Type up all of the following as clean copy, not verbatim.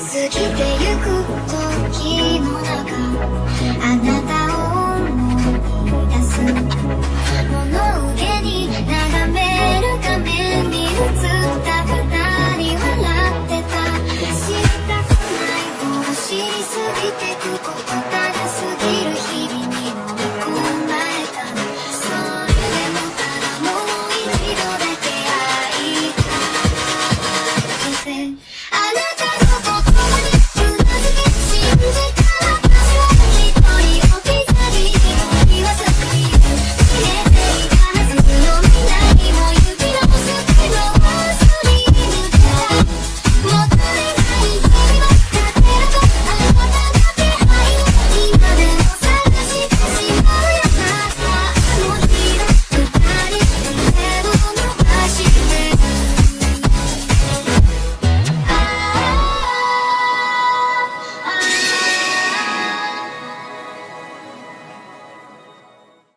過ぎてゆく時の中あなたを思い出す物憂げに眺める画面に映った二人笑ってた知りたくないを知りすぎてくことただ過ぎる日々に飲み込まれたそれでもただもう一度だけ会いたいあなたの言葉にうなずき信じた私は一人置き去り言わずに消えていたはずの未来も行き直すけど忘れぬからもったいない日々は勝てるとあなたの気配今でも探してしまうよまたあの日の二人手を伸ばして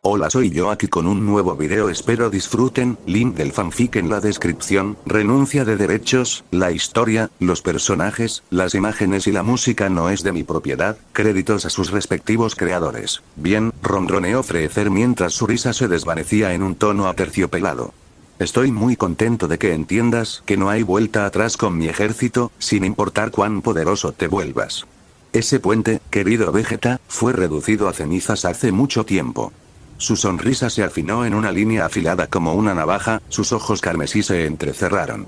Hola, soy yo aquí con un nuevo video, espero disfruten, link del fanfic en la descripción, renuncia de derechos, la historia, los personajes, las imágenes y la música no es de mi propiedad, créditos a sus respectivos creadores. Bien, ronroneó Freezer mientras su risa se desvanecía en un tono aterciopelado. Estoy muy contento de que entiendas que no hay vuelta atrás con mi ejército, sin importar cuán poderoso te vuelvas. Ese puente, querido Vegeta, fue reducido a cenizas hace mucho tiempo. Su sonrisa se afinó en una línea afilada como una navaja, sus ojos carmesí se entrecerraron.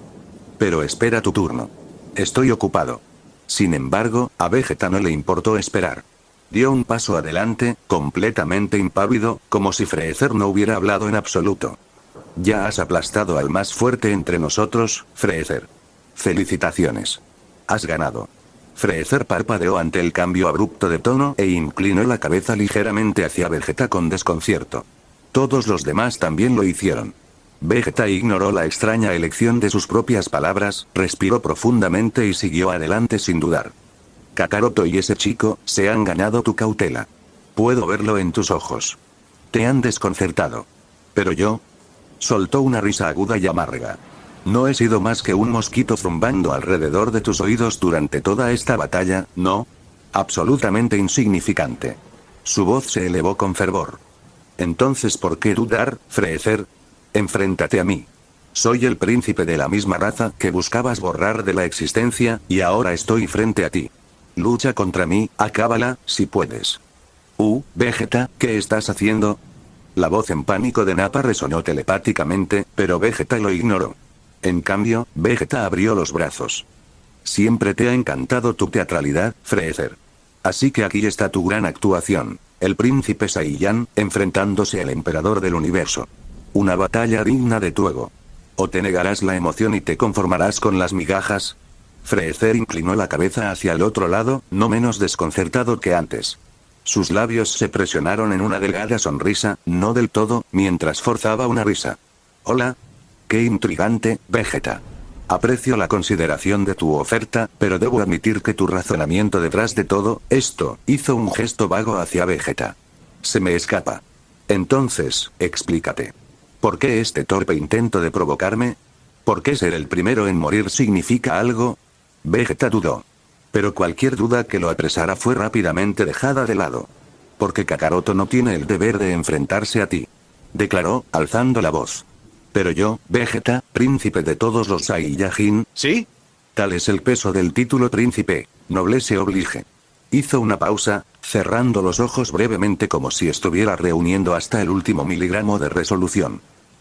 Pero espera tu turno. Estoy ocupado. Sin embargo, a Vegeta no le importó esperar. Dio un paso adelante, completamente impávido, como si Freezer no hubiera hablado en absoluto. Ya has aplastado al más fuerte entre nosotros, Freezer. Felicitaciones. Has ganado. Freezer parpadeó ante el cambio abrupto de tono e inclinó la cabeza ligeramente hacia Vegeta con desconcierto. Todos los demás también lo hicieron. Vegeta ignoró la extraña elección de sus propias palabras, respiró profundamente y siguió adelante sin dudar. Kakaroto y ese chico, se han ganado tu cautela. Puedo verlo en tus ojos. Te han desconcertado. Pero yo... Soltó una risa aguda y amarga. No he sido más que un mosquito zumbando alrededor de tus oídos durante toda esta batalla, ¿no? Absolutamente insignificante. Su voz se elevó con fervor. Entonces, ¿por qué dudar, Freezer? Enfréntate a mí. Soy el príncipe de la misma raza que buscabas borrar de la existencia, y ahora estoy frente a ti. Lucha contra mí, acábala, si puedes. Vegeta, ¿qué estás haciendo? La voz en pánico de Nappa resonó telepáticamente, pero Vegeta lo ignoró. En cambio, Vegeta abrió los brazos. Siempre te ha encantado tu teatralidad, Freezer. Así que aquí está tu gran actuación. El príncipe Saiyan, enfrentándose al emperador del universo. Una batalla digna de tu ego. ¿O te negarás la emoción y te conformarás con las migajas? Freezer inclinó la cabeza hacia el otro lado, no menos desconcertado que antes. Sus labios se presionaron en una delgada sonrisa, no del todo, mientras forzaba una risa. Hola. Qué intrigante, Vegeta. Aprecio la consideración de tu oferta, pero debo admitir que tu razonamiento detrás de todo esto, hizo un gesto vago hacia Vegeta. Se me escapa. Entonces, explícate. ¿Por qué este torpe intento de provocarme? ¿Por qué ser el primero en morir significa algo? Vegeta dudó. Pero cualquier duda que lo apresara fue rápidamente dejada de lado. Porque Kakaroto no tiene el deber de enfrentarse a ti. Declaró, alzando la voz. Pero yo, Vegeta, príncipe de todos los Saiyajin, ¿sí? Tal es el peso del título príncipe, noblesse oblige. Hizo una pausa, cerrando los ojos brevemente como si estuviera reuniendo hasta el último miligramo de resolución.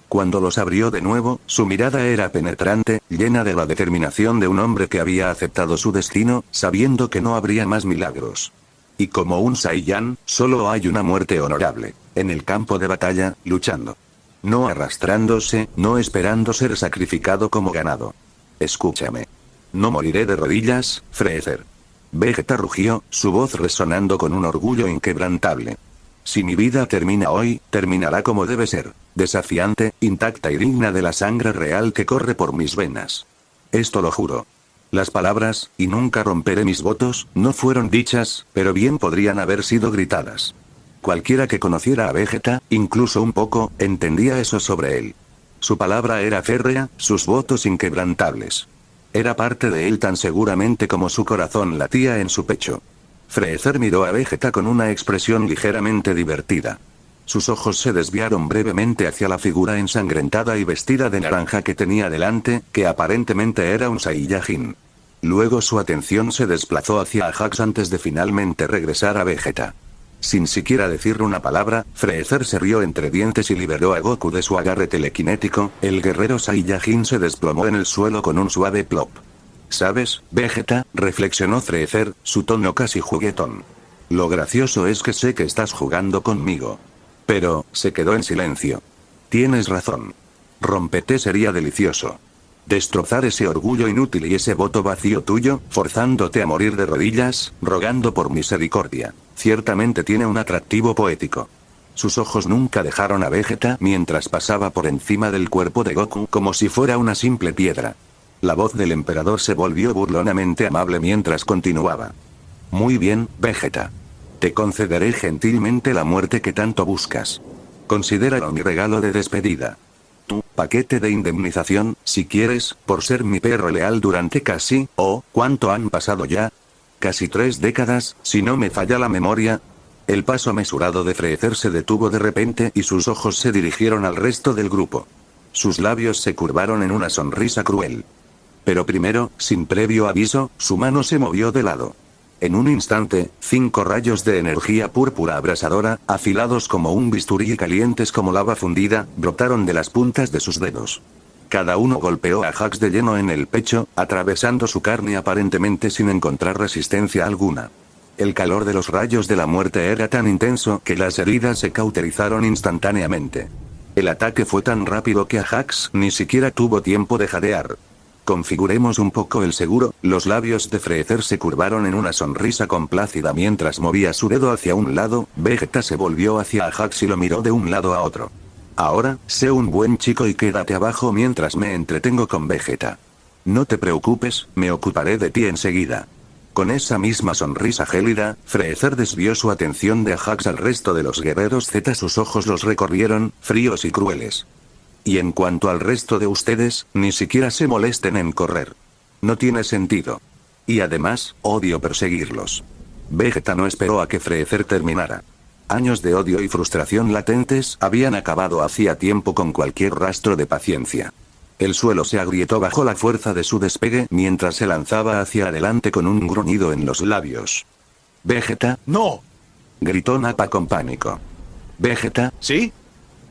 Cuando los abrió de nuevo, su mirada era penetrante, llena de la determinación de un hombre que había aceptado su destino, sabiendo que no habría más milagros. Y como un Saiyan, solo hay una muerte honorable, en el campo de batalla, luchando. No arrastrándose, no esperando ser sacrificado como ganado. Escúchame. No moriré de rodillas, Freezer. Vegeta rugió, su voz resonando con un orgullo inquebrantable. Si mi vida termina hoy, terminará como debe ser, desafiante, intacta y digna de la sangre real que corre por mis venas. Esto lo juro. Las palabras, y nunca romperé mis votos, no fueron dichas, pero bien podrían haber sido gritadas. Cualquiera que conociera a Vegeta, incluso un poco, entendía eso sobre él. Su palabra era férrea, sus votos inquebrantables. Era parte de él tan seguramente como su corazón latía en su pecho. Freezer miró a Vegeta con una expresión ligeramente divertida. Sus ojos se desviaron brevemente hacia la figura ensangrentada y vestida de naranja que tenía delante, que aparentemente era un Saiyajin. Luego su atención se desplazó hacia Ajax antes de finalmente regresar a Vegeta. Sin siquiera decir una palabra, Freezer se rió entre dientes y liberó a Goku de su agarre telequinético. El guerrero Saiyajin se desplomó en el suelo con un suave plop. ¿Sabes, Vegeta?, reflexionó Freezer, su tono casi juguetón. Lo gracioso es que sé que estás jugando conmigo. Pero, se quedó en silencio. Tienes razón. Rompete sería delicioso. Destrozar ese orgullo inútil y ese voto vacío tuyo, forzándote a morir de rodillas, rogando por misericordia. Ciertamente tiene un atractivo poético. Sus ojos nunca dejaron a Vegeta mientras pasaba por encima del cuerpo de Goku como si fuera una simple piedra. La voz del emperador se volvió burlonamente amable mientras continuaba. Muy bien, Vegeta. Te concederé gentilmente la muerte que tanto buscas. Considéralo mi regalo de despedida. Tu paquete de indemnización, si quieres, por ser mi perro leal durante casi, ¿cuánto han pasado ya? Casi 3 décadas, si no me falla la memoria. El paso mesurado de Freezer se detuvo de repente y sus ojos se dirigieron al resto del grupo. Sus labios se curvaron en una sonrisa cruel. Pero primero, sin previo aviso, su mano se movió de lado. En un instante, 5 rayos de energía púrpura abrasadora, afilados como un bisturí y calientes como lava fundida, brotaron de las puntas de sus dedos. Cada uno golpeó a Ajax de lleno en el pecho, atravesando su carne aparentemente sin encontrar resistencia alguna. El calor de los rayos de la muerte era tan intenso que las heridas se cauterizaron instantáneamente. El ataque fue tan rápido que Ajax ni siquiera tuvo tiempo de jadear. Configuremos un poco el seguro. Los labios de Freezer se curvaron en una sonrisa complácida mientras movía su dedo hacia un lado. Vegeta se volvió hacia Ajax y lo miró de un lado a otro. Ahora, sé un buen chico y quédate abajo mientras me entretengo con Vegeta. No te preocupes, me ocuparé de ti enseguida. Con esa misma sonrisa gélida, Freezer desvió su atención de Ajax al resto de los guerreros Z. Sus ojos los recorrieron, fríos y crueles. Y en cuanto al resto de ustedes, ni siquiera se molesten en correr. No tiene sentido. Y además, odio perseguirlos. Vegeta no esperó a que Freezer terminara. Años de odio y frustración latentes habían acabado hacía tiempo con cualquier rastro de paciencia. El suelo se agrietó bajo la fuerza de su despegue mientras se lanzaba hacia adelante con un gruñido en los labios. «Vegeta, no», gritó Nappa con pánico. «¿Vegeta?» «¿Sí?»,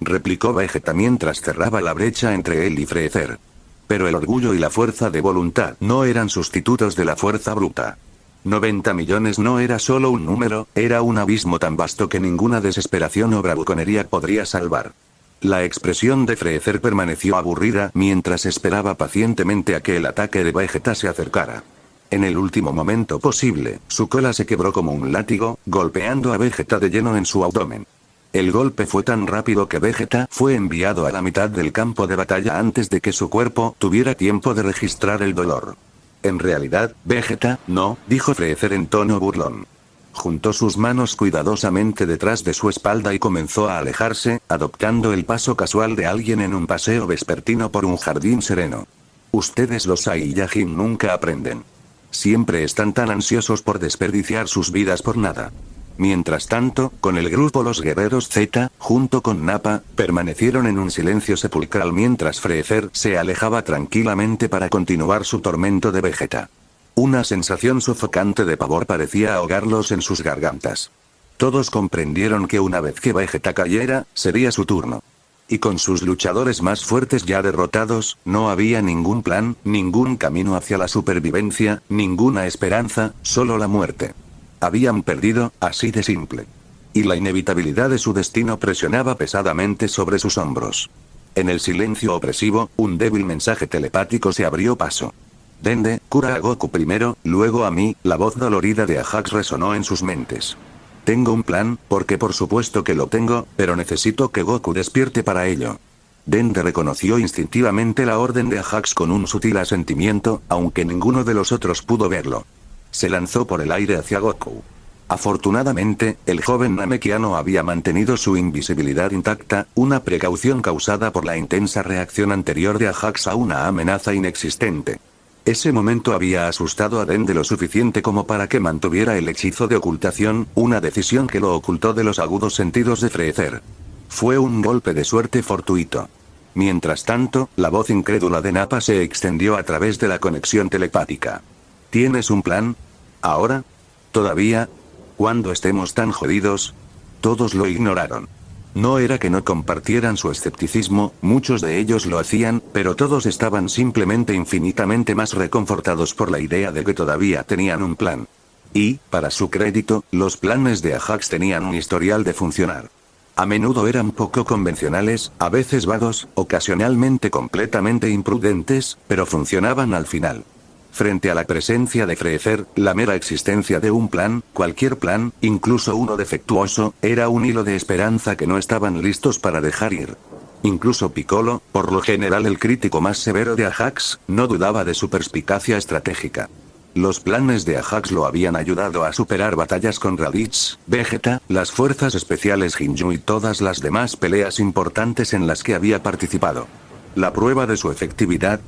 replicó Vegeta mientras cerraba la brecha entre él y Freezer. Pero el orgullo y la fuerza de voluntad no eran sustitutos de la fuerza bruta. 90 millones no era solo un número, era un abismo tan vasto que ninguna desesperación o bravuconería podría salvar. La expresión de Freezer permaneció aburrida mientras esperaba pacientemente a que el ataque de Vegeta se acercara. En el último momento posible, su cola se quebró como un látigo, golpeando a Vegeta de lleno en su abdomen. El golpe fue tan rápido que Vegeta fue enviado a la mitad del campo de batalla antes de que su cuerpo tuviera tiempo de registrar el dolor. En realidad, Vegeta, no, dijo Freezer en tono burlón. Juntó sus manos cuidadosamente detrás de su espalda y comenzó a alejarse, adoptando el paso casual de alguien en un paseo vespertino por un jardín sereno. Ustedes los Saiyajin nunca aprenden. Siempre están tan ansiosos por desperdiciar sus vidas por nada. Mientras tanto, con el grupo los guerreros Z, junto con Nappa, permanecieron en un silencio sepulcral mientras Freezer se alejaba tranquilamente para continuar su tormento de Vegeta. Una sensación sofocante de pavor parecía ahogarlos en sus gargantas. Todos comprendieron que una vez que Vegeta cayera, sería su turno. Y con sus luchadores más fuertes ya derrotados, no había ningún plan, ningún camino hacia la supervivencia, ninguna esperanza, solo la muerte. Habían perdido, así de simple. Y la inevitabilidad de su destino presionaba pesadamente sobre sus hombros. En el silencio opresivo, un débil mensaje telepático se abrió paso. Dende, cura a Goku primero, luego a mí. La voz dolorida de Ajax resonó en sus mentes. Tengo un plan, porque por supuesto que lo tengo, pero necesito que Goku despierte para ello. Dende reconoció instintivamente la orden de Ajax con un sutil asentimiento, aunque ninguno de los otros pudo verlo. Se lanzó por el aire hacia Goku. Afortunadamente, el joven namekiano había mantenido su invisibilidad intacta, una precaución causada por la intensa reacción anterior de Ajax a una amenaza inexistente. Ese momento había asustado a Dende lo suficiente como para que mantuviera el hechizo de ocultación, una decisión que lo ocultó de los agudos sentidos de Freezer. Fue un golpe de suerte fortuito. Mientras tanto, la voz incrédula de Nappa se extendió a través de la conexión telepática. ¿Tienes un plan? ¿Ahora? ¿Todavía? ¿Cuándo estemos tan jodidos? Todos lo ignoraron. No era que no compartieran su escepticismo, muchos de ellos lo hacían, pero todos estaban simplemente infinitamente más reconfortados por la idea de que todavía tenían un plan. Y, para su crédito, los planes de Ajax tenían un historial de funcionar. A menudo eran poco convencionales, a veces vagos, ocasionalmente completamente imprudentes, pero funcionaban al final. Frente a la presencia de Freezer, la mera existencia de un plan, cualquier plan, incluso uno defectuoso, era un hilo de esperanza que no estaban listos para dejar ir. Incluso Piccolo, por lo general el crítico más severo de Ajax, no dudaba de su perspicacia estratégica. Los planes de Ajax lo habían ayudado a superar batallas con Raditz, Vegeta, las fuerzas especiales Ginyu y todas las demás peleas importantes en las que había participado. La prueba de su efectividad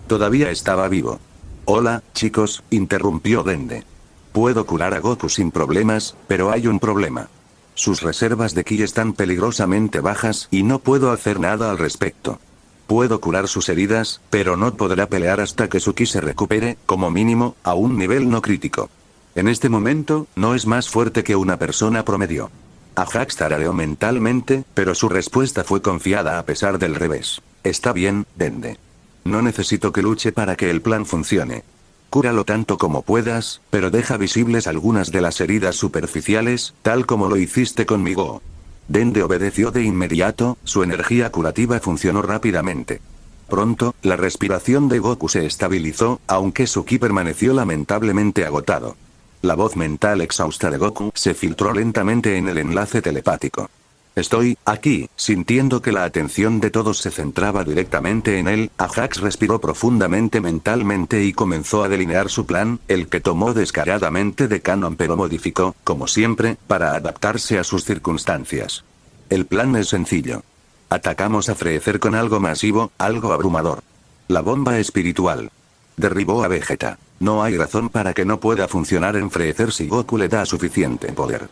todavía estaba vivo. Hola, chicos, interrumpió Dende. Puedo curar a Goku sin problemas, pero hay un problema. Sus reservas de ki están peligrosamente bajas y no puedo hacer nada al respecto. Puedo curar sus heridas, pero no podrá pelear hasta que su ki se recupere, como mínimo, a un nivel no crítico. En este momento, no es más fuerte que una persona promedio. Ajax tarareó mentalmente, pero su respuesta fue confiada a pesar del revés. Está bien, Dende. No necesito que luche para que el plan funcione. Cúralo tanto como puedas, pero deja visibles algunas de las heridas superficiales, tal como lo hiciste conmigo. Dende obedeció de inmediato, su energía curativa funcionó rápidamente. Pronto, la respiración de Goku se estabilizó, aunque su ki permaneció lamentablemente agotado. La voz mental exhausta de Goku se filtró lentamente en el enlace telepático. Estoy aquí, sintiendo que la atención de todos se centraba directamente en él. Ajax respiró profundamente mentalmente y comenzó a delinear su plan, el que tomó descaradamente de canon pero modificó, como siempre, para adaptarse a sus circunstancias. El plan es sencillo. Atacamos a Freezer con algo masivo, algo abrumador. La bomba espiritual. Derribó a Vegeta. No hay razón para que no pueda funcionar en Freezer si Goku le da suficiente poder.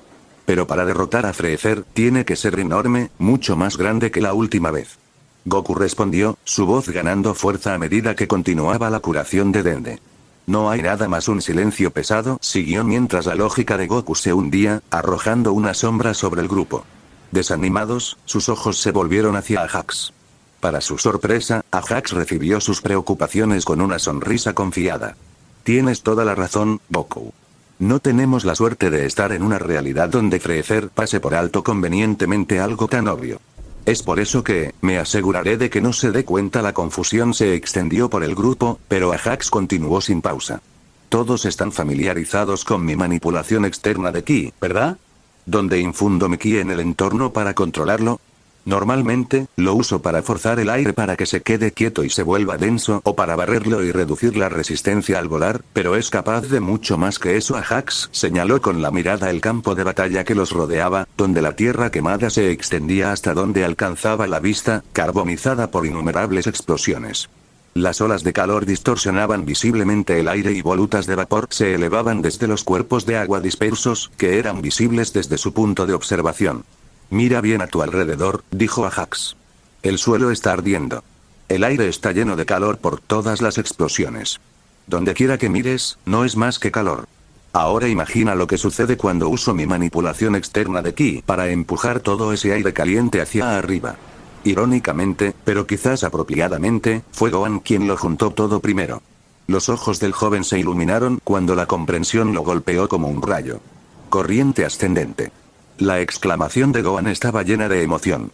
Pero para derrotar a Freezer, tiene que ser enorme, mucho más grande que la última vez. Goku respondió, su voz ganando fuerza a medida que continuaba la curación de Dende. No hay nada más. Un silencio pesado siguió mientras la lógica de Goku se hundía, arrojando una sombra sobre el grupo. Desanimados, sus ojos se volvieron hacia Ajax. Para su sorpresa, Ajax recibió sus preocupaciones con una sonrisa confiada. Tienes toda la razón, Goku. No tenemos la suerte de estar en una realidad donde Freezer pase por alto convenientemente algo tan obvio. Es por eso que, me aseguraré de que no se dé cuenta. La confusión se extendió por el grupo, pero Ajax continuó sin pausa. Todos están familiarizados con mi manipulación externa de ki, ¿verdad? ¿Dónde infundo mi ki en el entorno para controlarlo? Normalmente, lo uso para forzar el aire para que se quede quieto y se vuelva denso, o para barrerlo y reducir la resistencia al volar, pero es capaz de mucho más que eso. Ajax señaló con la mirada el campo de batalla que los rodeaba, donde la tierra quemada se extendía hasta donde alcanzaba la vista, carbonizada por innumerables explosiones. Las olas de calor distorsionaban visiblemente el aire y volutas de vapor se elevaban desde los cuerpos de agua dispersos, que eran visibles desde su punto de observación. Mira bien a tu alrededor, dijo Ajax. El suelo está ardiendo. El aire está lleno de calor por todas las explosiones. Donde quiera que mires, no es más que calor. Ahora imagina lo que sucede cuando uso mi manipulación externa de ki para empujar todo ese aire caliente hacia arriba. Irónicamente, pero quizás apropiadamente, fue Gohan quien lo juntó todo primero. Los ojos del joven se iluminaron cuando la comprensión lo golpeó como un rayo. Corriente ascendente. La exclamación de Gohan estaba llena de emoción.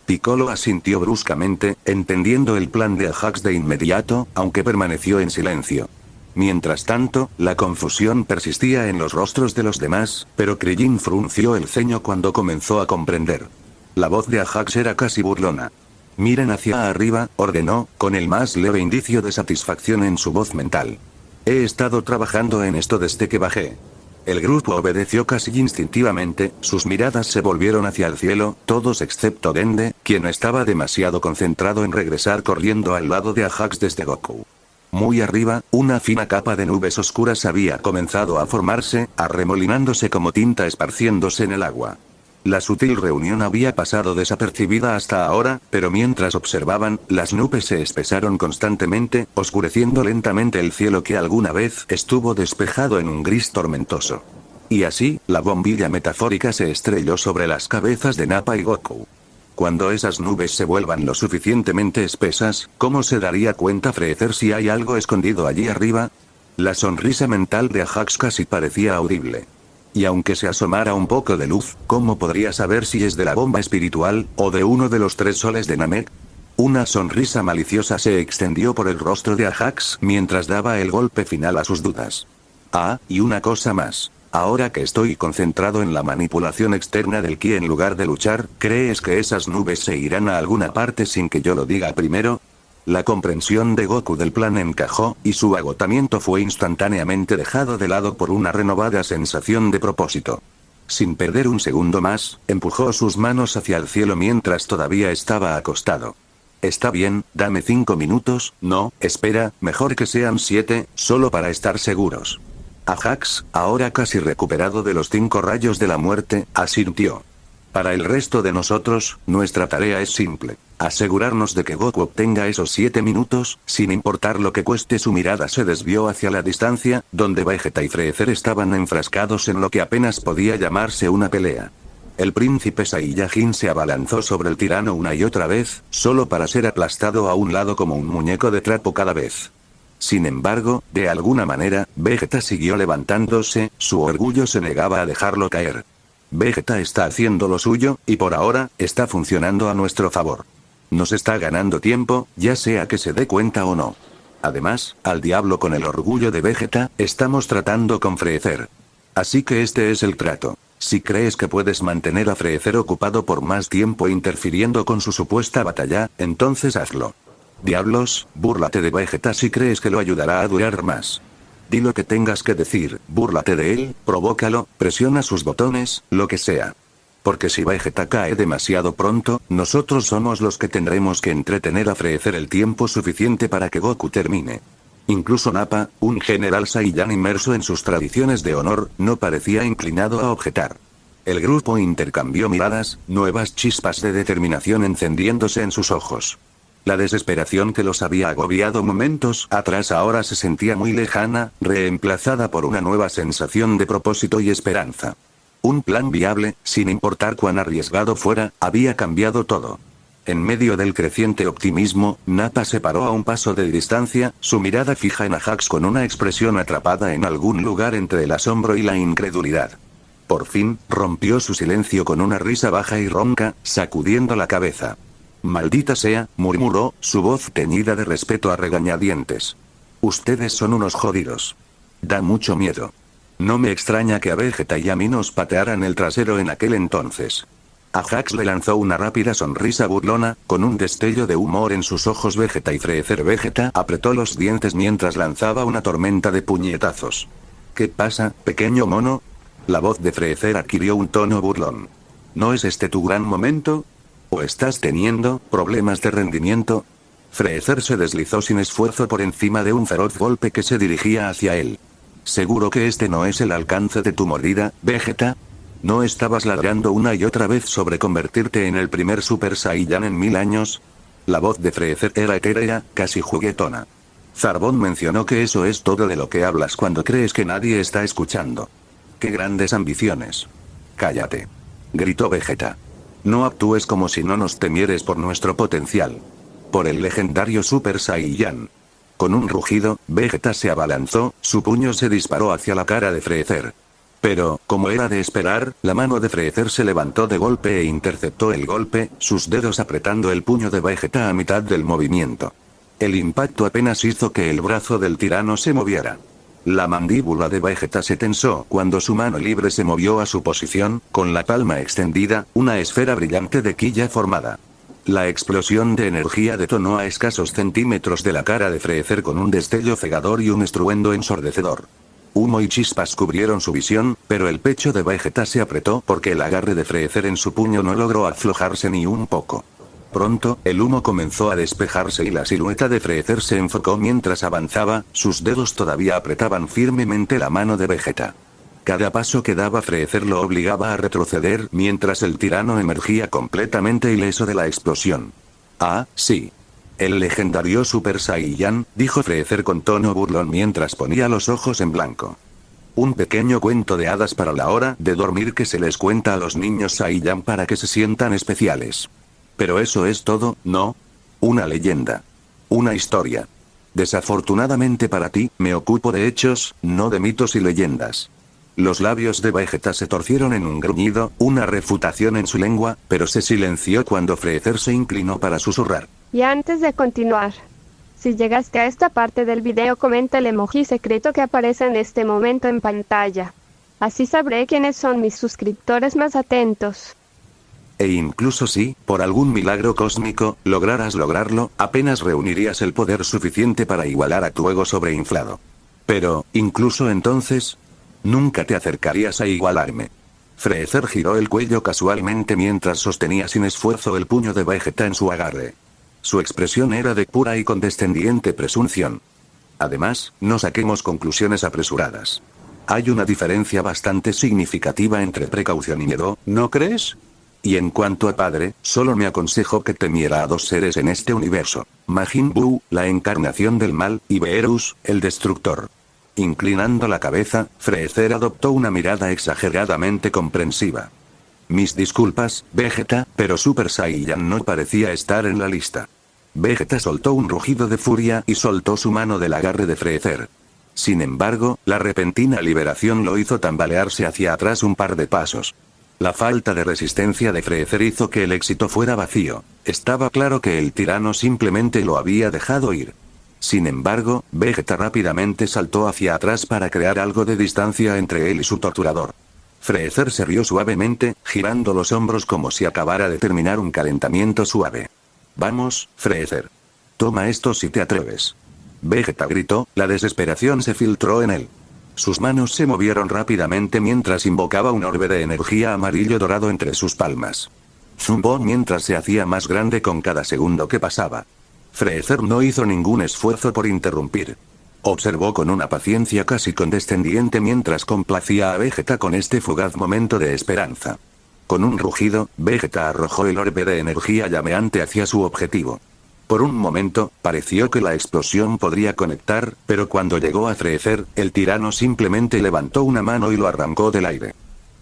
Piccolo asintió bruscamente, entendiendo el plan de Ajax de inmediato, aunque permaneció en silencio. Mientras tanto, la confusión persistía en los rostros de los demás, pero Krillin frunció el ceño cuando comenzó a comprender. La voz de Ajax era casi burlona. Miren hacia arriba, ordenó, con el más leve indicio de satisfacción en su voz mental. He estado trabajando en esto desde que bajé. El grupo obedeció casi instintivamente, sus miradas se volvieron hacia el cielo, todos excepto Dende, quien estaba demasiado concentrado en regresar corriendo al lado de Ajax desde Goku. Muy arriba, una fina capa de nubes oscuras había comenzado a formarse, arremolinándose como tinta esparciéndose en el agua. La sutil reunión había pasado desapercibida hasta ahora, pero mientras observaban, las nubes se espesaron constantemente, oscureciendo lentamente el cielo que alguna vez estuvo despejado en un gris tormentoso. Y así, la bombilla metafórica se estrelló sobre las cabezas de Nappa y Goku. Cuando esas nubes se vuelvan lo suficientemente espesas, ¿cómo se daría cuenta Freezer si hay algo escondido allí arriba? La sonrisa mental de Ajax casi parecía audible. Y aunque se asomara un poco de luz, ¿cómo podría saber si es de la bomba espiritual, o de uno de los 3 soles de Namek? Una sonrisa maliciosa se extendió por el rostro de Ajax mientras daba el golpe final a sus dudas. Ah, y una cosa más. Ahora que estoy concentrado en la manipulación externa del ki en lugar de luchar, ¿crees que esas nubes se irán a alguna parte sin que yo lo diga primero? La comprensión de Goku del plan encajó, y su agotamiento fue instantáneamente dejado de lado por una renovada sensación de propósito. Sin perder un segundo más, empujó sus manos hacia el cielo mientras todavía estaba acostado. Está bien, dame 5 minutos, no, espera, mejor que sean 7, solo para estar seguros. Ajax, ahora casi recuperado de los 5 rayos de la muerte, asintió. Para el resto de nosotros, nuestra tarea es simple. Asegurarnos de que Goku obtenga esos 7 minutos, sin importar lo que cueste. Su mirada se desvió hacia la distancia, donde Vegeta y Freezer estaban enfrascados en lo que apenas podía llamarse una pelea. El príncipe Saiyajin se abalanzó sobre el tirano una y otra vez, solo para ser aplastado a un lado como un muñeco de trapo cada vez. Sin embargo, de alguna manera, Vegeta siguió levantándose, su orgullo se negaba a dejarlo caer. Vegeta está haciendo lo suyo, y por ahora, está funcionando a nuestro favor. Nos está ganando tiempo, ya sea que se dé cuenta o no. Además, al diablo con el orgullo de Vegeta, estamos tratando con Freezer. Así que este es el trato. Si crees que puedes mantener a Freezer ocupado por más tiempo interfiriendo con su supuesta batalla, entonces hazlo. Diablos, búrlate de Vegeta si crees que lo ayudará a durar más. Di lo que tengas que decir, búrlate de él, provócalo, presiona sus botones, lo que sea. Porque si Vegeta cae demasiado pronto, nosotros somos los que tendremos que entretener a Freezer el tiempo suficiente para que Goku termine. Incluso Nappa, un general Saiyan inmerso en sus tradiciones de honor, no parecía inclinado a objetar. El grupo intercambió miradas, nuevas chispas de determinación encendiéndose en sus ojos. La desesperación que los había agobiado momentos atrás ahora se sentía muy lejana, reemplazada por una nueva sensación de propósito y esperanza. Un plan viable, sin importar cuán arriesgado fuera, había cambiado todo. En medio del creciente optimismo, Nappa se paró a un paso de distancia, su mirada fija en Ajax con una expresión atrapada en algún lugar entre el asombro y la incredulidad. Por fin, rompió su silencio con una risa baja y ronca, sacudiendo la cabeza. «Maldita sea», murmuró, su voz teñida de respeto a regañadientes. «Ustedes son unos jodidos. Da mucho miedo. No me extraña que a Vegeta y a mí nos patearan el trasero en aquel entonces». Ajax le lanzó una rápida sonrisa burlona, con un destello de humor en sus ojos. Vegeta apretó los dientes mientras lanzaba una tormenta de puñetazos. «¿Qué pasa, pequeño mono?» La voz de Freezer adquirió un tono burlón. «¿No es este tu gran momento? ¿O estás teniendo problemas de rendimiento?» Freezer se deslizó sin esfuerzo por encima de un feroz golpe que se dirigía hacia él. «¿Seguro que este no es el alcance de tu mordida, Vegeta? ¿No estabas ladrando una y otra vez sobre convertirte en el primer Super Saiyan en 1000 años?» La voz de Freezer era etérea, casi juguetona. «Zarbon mencionó que eso es todo de lo que hablas cuando crees que nadie está escuchando. ¡Qué grandes ambiciones! ¡Cállate!», gritó Vegeta. «No actúes como si no nos temieres por nuestro potencial. Por el legendario Super Saiyan». Con un rugido, Vegeta se abalanzó, su puño se disparó hacia la cara de Freezer. Pero, como era de esperar, la mano de Freezer se levantó de golpe e interceptó el golpe, sus dedos apretando el puño de Vegeta a mitad del movimiento. El impacto apenas hizo que el brazo del tirano se moviera. La mandíbula de Vegeta se tensó cuando su mano libre se movió a su posición, con la palma extendida, una esfera brillante de ki ya formada. La explosión de energía detonó a escasos centímetros de la cara de Freezer con un destello cegador y un estruendo ensordecedor. Humo y chispas cubrieron su visión, pero el pecho de Vegeta se apretó porque el agarre de Freezer en su puño no logró aflojarse ni un poco. Pronto, el humo comenzó a despejarse y la silueta de Freezer se enfocó mientras avanzaba, sus dedos todavía apretaban firmemente la mano de Vegeta. Cada paso que daba Freezer lo obligaba a retroceder mientras el tirano emergía completamente ileso de la explosión. Ah, sí. El legendario Super Saiyan, dijo Freezer con tono burlón mientras ponía los ojos en blanco. Un pequeño cuento de hadas para la hora de dormir que se les cuenta a los niños Saiyan para que se sientan especiales. Pero eso es todo, ¿no? Una leyenda. Una historia. Desafortunadamente para ti, me ocupo de hechos, no de mitos y leyendas. Los labios de Vegeta se torcieron en un gruñido, una refutación en su lengua, pero se silenció cuando Freezer se inclinó para susurrar. Y antes de continuar, si llegaste a esta parte del video, comenta el emoji secreto que aparece en este momento en pantalla. Así sabré quiénes son mis suscriptores más atentos. E incluso si, por algún milagro cósmico, lograras lograrlo, apenas reunirías el poder suficiente para igualar a tu ego sobreinflado. Pero, incluso entonces, nunca te acercarías a igualarme. Freezer giró el cuello casualmente mientras sostenía sin esfuerzo el puño de Vegeta en su agarre. Su expresión era de pura y condescendiente presunción. Además, no saquemos conclusiones apresuradas. Hay una diferencia bastante significativa entre precaución y miedo, ¿no crees? Y en cuanto a padre, solo me aconsejo que temiera a dos seres en este universo: Majin Buu, la encarnación del mal, y Beerus, el destructor. Inclinando la cabeza, Freezer adoptó una mirada exageradamente comprensiva. Mis disculpas, Vegeta, pero Super Saiyan no parecía estar en la lista. Vegeta soltó un rugido de furia y soltó su mano del agarre de Freezer. Sin embargo, la repentina liberación lo hizo tambalearse hacia atrás un par de pasos. La falta de resistencia de Freezer hizo que el éxito fuera vacío. Estaba claro que el tirano simplemente lo había dejado ir. Sin embargo, Vegeta rápidamente saltó hacia atrás para crear algo de distancia entre él y su torturador. Freezer se rió suavemente, girando los hombros como si acabara de terminar un calentamiento suave. Vamos, Freezer. Toma esto si te atreves. Vegeta gritó, la desesperación se filtró en él. Sus manos se movieron rápidamente mientras invocaba un orbe de energía amarillo dorado entre sus palmas. Zumbó mientras se hacía más grande con cada segundo que pasaba. Freezer no hizo ningún esfuerzo por interrumpir. Observó con una paciencia casi condescendiente mientras complacía a Vegeta con este fugaz momento de esperanza. Con un rugido, Vegeta arrojó el orbe de energía llameante hacia su objetivo. Por un momento, pareció que la explosión podría conectar, pero cuando llegó a Freezer, el tirano simplemente levantó una mano y lo arrancó del aire.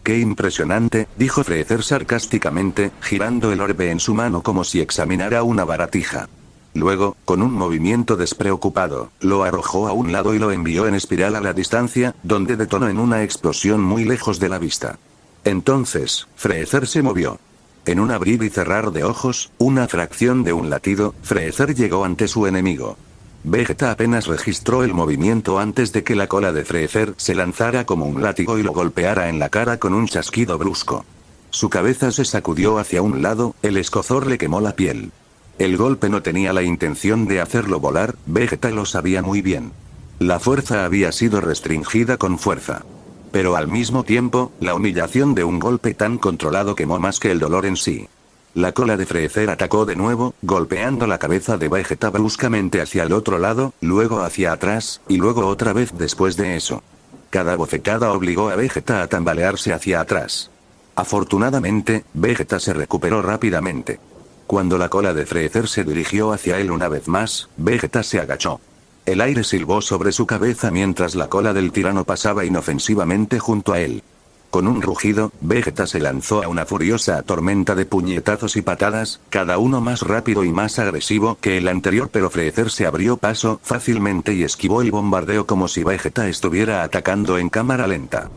¡Qué impresionante!, dijo Freezer sarcásticamente, girando el orbe en su mano como si examinara una baratija. Luego, con un movimiento despreocupado, lo arrojó a un lado y lo envió en espiral a la distancia, donde detonó en una explosión muy lejos de la vista. Entonces, Freezer se movió. En un abrir y cerrar de ojos, una fracción de un latido, Freezer llegó ante su enemigo. Vegeta apenas registró el movimiento antes de que la cola de Freezer se lanzara como un látigo y lo golpeara en la cara con un chasquido brusco. Su cabeza se sacudió hacia un lado, el escozor le quemó la piel. El golpe no tenía la intención de hacerlo volar, Vegeta lo sabía muy bien. La fuerza había sido restringida con fuerza. Pero al mismo tiempo, la humillación de un golpe tan controlado quemó más que el dolor en sí. La cola de Freezer atacó de nuevo, golpeando la cabeza de Vegeta bruscamente hacia el otro lado, luego hacia atrás, y luego otra vez después de eso. Cada bofetada obligó a Vegeta a tambalearse hacia atrás. Afortunadamente, Vegeta se recuperó rápidamente. Cuando la cola de Freezer se dirigió hacia él una vez más, Vegeta se agachó. El aire silbó sobre su cabeza mientras la cola del tirano pasaba inofensivamente junto a él. Con un rugido, Vegeta se lanzó a una furiosa tormenta de puñetazos y patadas, cada uno más rápido y más agresivo que el anterior, pero Freezer se abrió paso fácilmente y esquivó el bombardeo como si Vegeta estuviera atacando en cámara lenta.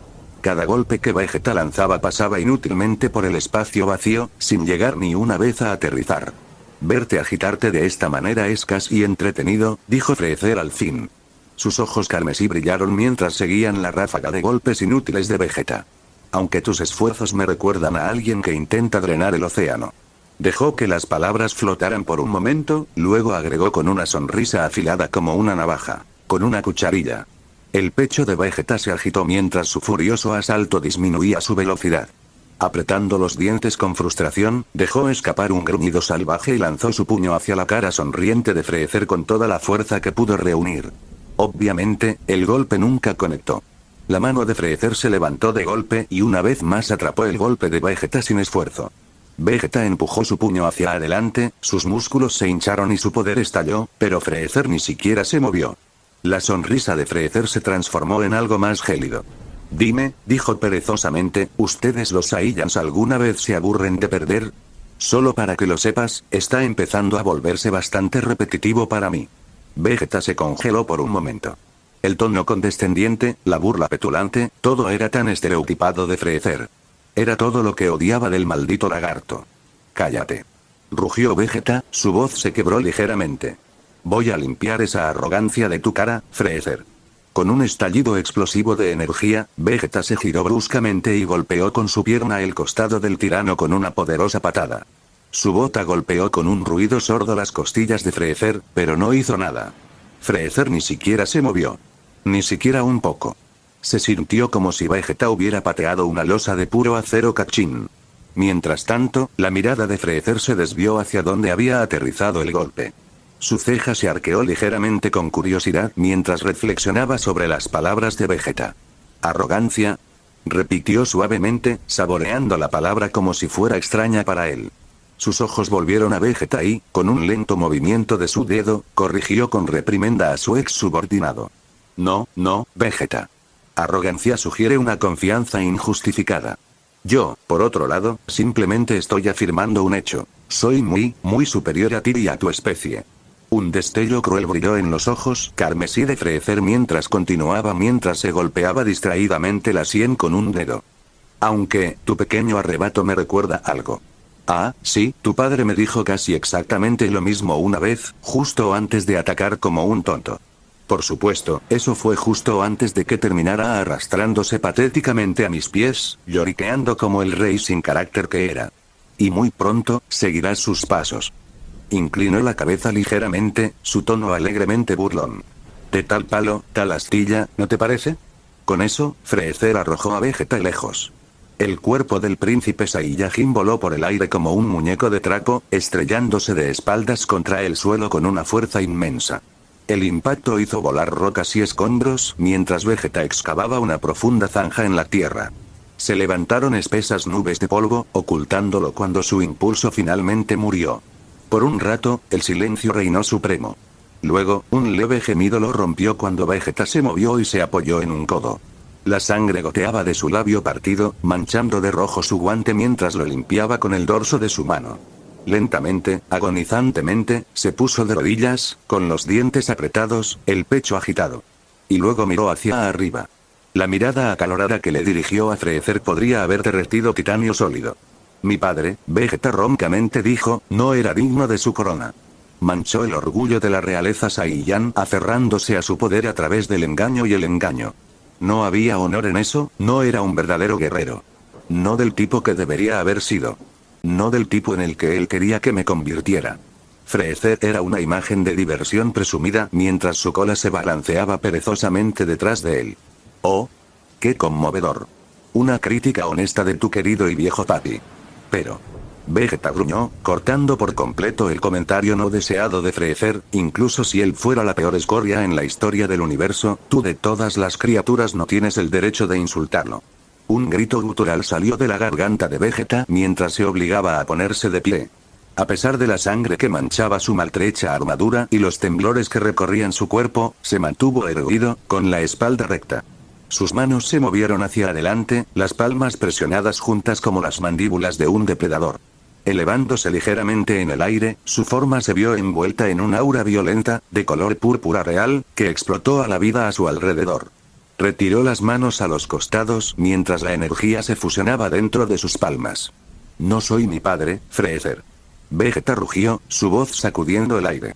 Cada golpe que Vegeta lanzaba pasaba inútilmente por el espacio vacío, sin llegar ni una vez a aterrizar. Verte agitarte de esta manera es casi entretenido, dijo Freezer al fin. Sus ojos carmesí brillaron mientras seguían la ráfaga de golpes inútiles de Vegeta. Aunque tus esfuerzos me recuerdan a alguien que intenta drenar el océano. Dejó que las palabras flotaran por un momento, luego agregó con una sonrisa afilada como una navaja, con una cucharilla. El pecho de Vegeta se agitó mientras su furioso asalto disminuía su velocidad. Apretando los dientes con frustración, dejó escapar un gruñido salvaje y lanzó su puño hacia la cara sonriente de Freezer con toda la fuerza que pudo reunir. Obviamente, el golpe nunca conectó. La mano de Freezer se levantó de golpe y una vez más atrapó el golpe de Vegeta sin esfuerzo. Vegeta empujó su puño hacia adelante, sus músculos se hincharon y su poder estalló, pero Freezer ni siquiera se movió. La sonrisa de Freezer se transformó en algo más gélido. Dime, dijo perezosamente, ¿ustedes los Saiyans alguna vez se aburren de perder? Solo para que lo sepas, está empezando a volverse bastante repetitivo para mí. Vegeta se congeló por un momento. El tono condescendiente, la burla petulante, todo era tan estereotipado de Freezer. Era todo lo que odiaba del maldito lagarto. Cállate. Rugió Vegeta, su voz se quebró ligeramente. Voy a limpiar esa arrogancia de tu cara, Freezer. Con un estallido explosivo de energía, Vegeta se giró bruscamente y golpeó con su pierna el costado del tirano con una poderosa patada. Su bota golpeó con un ruido sordo las costillas de Freezer, pero no hizo nada. Freezer ni siquiera se movió. Ni siquiera un poco. Se sintió como si Vegeta hubiera pateado una losa de puro acero cachín. Mientras tanto, la mirada de Freezer se desvió hacia donde había aterrizado el golpe. Su ceja se arqueó ligeramente con curiosidad mientras reflexionaba sobre las palabras de Vegeta. ¿Arrogancia? Repitió suavemente, saboreando la palabra como si fuera extraña para él. Sus ojos volvieron a Vegeta y, con un lento movimiento de su dedo, corrigió con reprimenda a su ex subordinado. No, Vegeta. Arrogancia sugiere una confianza injustificada. Yo, por otro lado, simplemente estoy afirmando un hecho. Soy muy superior a ti y a tu especie. Un destello cruel brilló en los ojos carmesí de Freezer mientras se golpeaba distraídamente la sien con un dedo. Aunque, tu pequeño arrebato me recuerda algo. Ah, sí, tu padre me dijo casi exactamente lo mismo una vez, justo antes de atacar como un tonto. Por supuesto, eso fue justo antes de que terminara arrastrándose patéticamente a mis pies, lloriqueando como el rey sin carácter que era. Y muy pronto, seguirás sus pasos. Inclinó la cabeza ligeramente, su tono alegremente burlón. De tal palo, tal astilla, ¿no te parece? Con eso, Freezer arrojó a Vegeta lejos. El cuerpo del príncipe Saiyajin voló por el aire como un muñeco de trapo, estrellándose de espaldas contra el suelo con una fuerza inmensa. El impacto hizo volar rocas y escombros, mientras Vegeta excavaba una profunda zanja en la tierra. Se levantaron espesas nubes de polvo, ocultándolo cuando su impulso finalmente murió. Por un rato, el silencio reinó supremo. Luego, un leve gemido lo rompió cuando Vegeta se movió y se apoyó en un codo. La sangre goteaba de su labio partido, manchando de rojo su guante mientras lo limpiaba con el dorso de su mano. Lentamente, agonizantemente, se puso de rodillas, con los dientes apretados, el pecho agitado. Y luego miró hacia arriba. La mirada acalorada que le dirigió a Freezer podría haber derretido titanio sólido. Mi padre, Vegeta roncamente dijo, no era digno de su corona. Manchó el orgullo de la realeza Saiyan aferrándose a su poder a través del engaño y el engaño. No había honor en eso, no era un verdadero guerrero. No del tipo que debería haber sido. No del tipo en el que él quería que me convirtiera. Freezer era una imagen de diversión presumida mientras su cola se balanceaba perezosamente detrás de él. Oh, qué conmovedor. Una crítica honesta de tu querido y viejo papi. Pero... Vegeta gruñó, cortando por completo el comentario no deseado de Freezer, incluso si él fuera la peor escoria en la historia del universo, tú de todas las criaturas no tienes el derecho de insultarlo. Un grito gutural salió de la garganta de Vegeta mientras se obligaba a ponerse de pie. A pesar de la sangre que manchaba su maltrecha armadura y los temblores que recorrían su cuerpo, se mantuvo erguido, con la espalda recta. Sus manos se movieron hacia adelante, las palmas presionadas juntas como las mandíbulas de un depredador. Elevándose ligeramente en el aire, su forma se vio envuelta en un aura violenta, de color púrpura real, que explotó a la vida a su alrededor. Retiró las manos a los costados mientras la energía se fusionaba dentro de sus palmas. No soy mi padre, Freezer. Vegeta rugió, su voz sacudiendo el aire.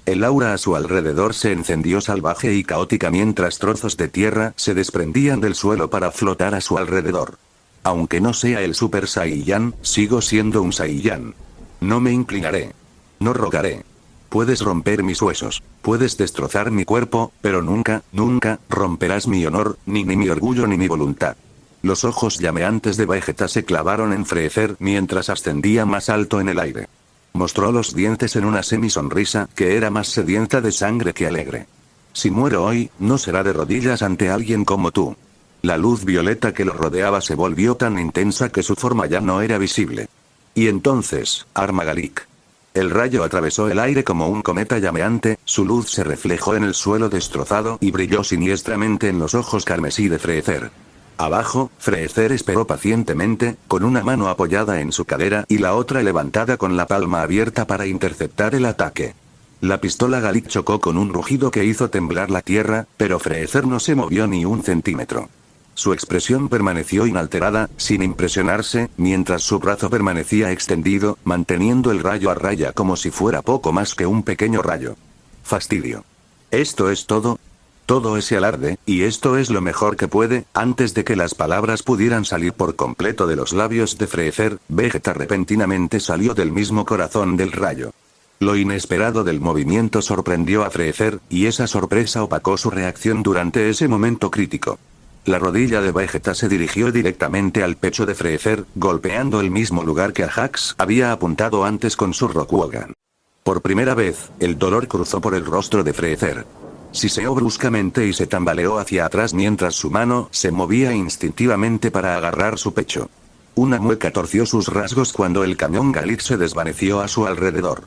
El aura a su alrededor se encendió salvaje y caótica mientras trozos de tierra se desprendían del suelo para flotar a su alrededor. Aunque no sea el Super Saiyan, sigo siendo un Saiyan. No me inclinaré. No rogaré. Puedes romper mis huesos, puedes destrozar mi cuerpo, pero nunca, nunca, romperás mi honor, ni mi orgullo ni mi voluntad. Los ojos llameantes de Vegeta se clavaron en Freezer mientras ascendía más alto en el aire. Mostró los dientes en una semisonrisa que era más sedienta de sangre que alegre. Si muero hoy, no será de rodillas ante alguien como tú. La luz violeta que lo rodeaba se volvió tan intensa que su forma ya no era visible. Y entonces, Armagalik. El rayo atravesó el aire como un cometa llameante, su luz se reflejó en el suelo destrozado y brilló siniestramente en los ojos carmesí de Freezer. Abajo, Freezer esperó pacientemente, con una mano apoyada en su cadera y la otra levantada con la palma abierta para interceptar el ataque. La pistola Galik chocó con un rugido que hizo temblar la tierra, pero Freezer no se movió ni un centímetro. Su expresión permaneció inalterada, sin impresionarse, mientras su brazo permanecía extendido, manteniendo el rayo a raya como si fuera poco más que un pequeño rayo. Fastidio. ¿Esto es todo? Todo ese alarde, y esto es lo mejor que puede. Antes de que las palabras pudieran salir por completo de los labios de Freezer, Vegeta repentinamente salió del mismo corazón del rayo. Lo inesperado del movimiento sorprendió a Freezer, y esa sorpresa opacó su reacción durante ese momento crítico. La rodilla de Vegeta se dirigió directamente al pecho de Freezer, golpeando el mismo lugar que Ajax había apuntado antes con su Rokugan. Por primera vez, el dolor cruzó por el rostro de Freezer. Siseó bruscamente y se tambaleó hacia atrás mientras su mano se movía instintivamente para agarrar su pecho. Una mueca torció sus rasgos cuando el cañón Galik se desvaneció a su alrededor.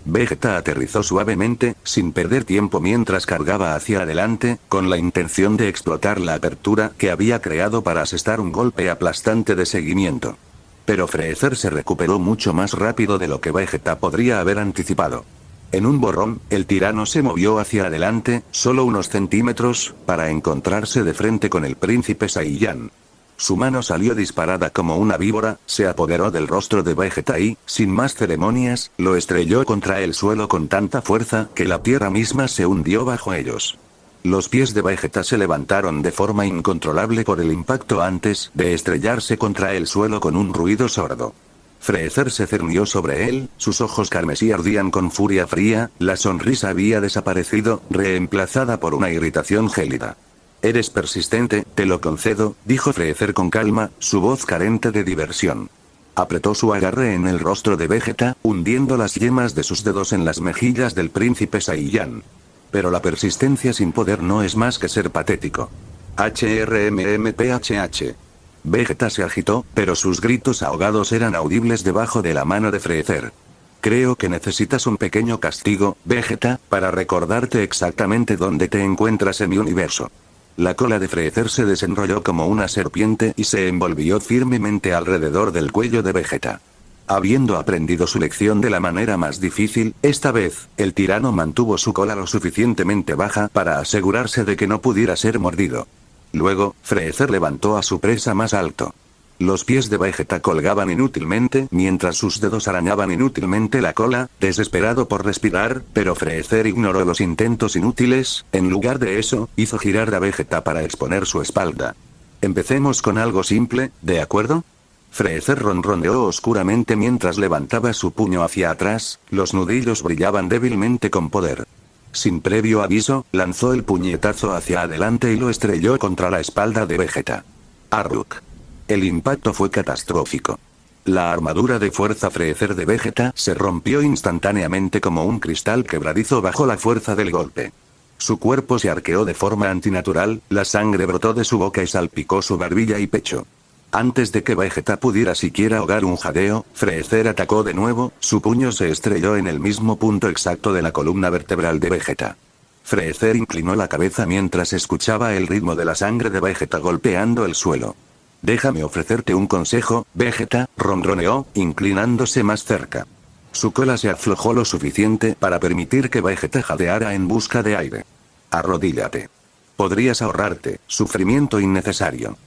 Vegeta aterrizó suavemente, sin perder tiempo mientras cargaba hacia adelante, con la intención de explotar la apertura que había creado para asestar un golpe aplastante de seguimiento. Pero Freezer se recuperó mucho más rápido de lo que Vegeta podría haber anticipado. En un borrón, el tirano se movió hacia adelante, solo unos centímetros, para encontrarse de frente con el príncipe Saiyan. Su mano salió disparada como una víbora, se apoderó del rostro de Vegeta y, sin más ceremonias, lo estrelló contra el suelo con tanta fuerza que la tierra misma se hundió bajo ellos. Los pies de Vegeta se levantaron de forma incontrolable por el impacto antes de estrellarse contra el suelo con un ruido sordo. Freezer se cernió sobre él, sus ojos carmesí ardían con furia fría, la sonrisa había desaparecido, reemplazada por una irritación gélida. Eres persistente, te lo concedo, dijo Freezer con calma, su voz carente de diversión. Apretó su agarre en el rostro de Vegeta, hundiendo las yemas de sus dedos en las mejillas del príncipe Saiyan. Pero la persistencia sin poder no es más que ser patético. HRMMPHH. Vegeta se agitó, pero sus gritos ahogados eran audibles debajo de la mano de Freezer. Creo que necesitas un pequeño castigo, Vegeta, para recordarte exactamente dónde te encuentras en mi universo. La cola de Freezer se desenrolló como una serpiente y se envolvió firmemente alrededor del cuello de Vegeta. Habiendo aprendido su lección de la manera más difícil, esta vez, el tirano mantuvo su cola lo suficientemente baja para asegurarse de que no pudiera ser mordido. Luego, Freezer levantó a su presa más alto. Los pies de Vegeta colgaban inútilmente mientras sus dedos arañaban inútilmente la cola, desesperado por respirar, pero Freezer ignoró los intentos inútiles, en lugar de eso, hizo girar a Vegeta para exponer su espalda. Empecemos con algo simple, ¿de acuerdo? Freezer ronroneó oscuramente mientras levantaba su puño hacia atrás, los nudillos brillaban débilmente con poder. Sin previo aviso, lanzó el puñetazo hacia adelante y lo estrelló contra la espalda de Vegeta. Arruk. El impacto fue catastrófico. La armadura de fuerza Freezer de Vegeta se rompió instantáneamente como un cristal quebradizo bajo la fuerza del golpe. Su cuerpo se arqueó de forma antinatural, la sangre brotó de su boca y salpicó su barbilla y pecho. Antes de que Vegeta pudiera siquiera ahogar un jadeo, Freezer atacó de nuevo, su puño se estrelló en el mismo punto exacto de la columna vertebral de Vegeta. Freezer inclinó la cabeza mientras escuchaba el ritmo de la sangre de Vegeta golpeando el suelo. Déjame ofrecerte un consejo, Vegeta, ronroneó, inclinándose más cerca. Su cola se aflojó lo suficiente para permitir que Vegeta jadeara en busca de aire. Arrodíllate. Podrías ahorrarte sufrimiento innecesario.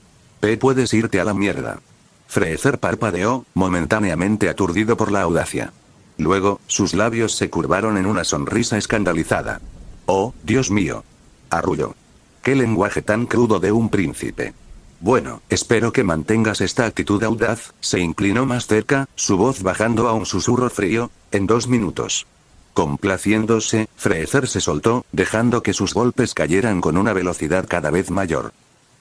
Puedes irte a la mierda. Freezer parpadeó, momentáneamente aturdido por la audacia. Luego, sus labios se curvaron en una sonrisa escandalizada. Oh, Dios mío. Arrulló. Qué lenguaje tan crudo de un príncipe. Bueno, espero que mantengas esta actitud audaz, se inclinó más cerca, su voz bajando a un susurro frío, en 2 minutos. Complaciéndose, Freezer se soltó, dejando que sus golpes cayeran con una velocidad cada vez mayor.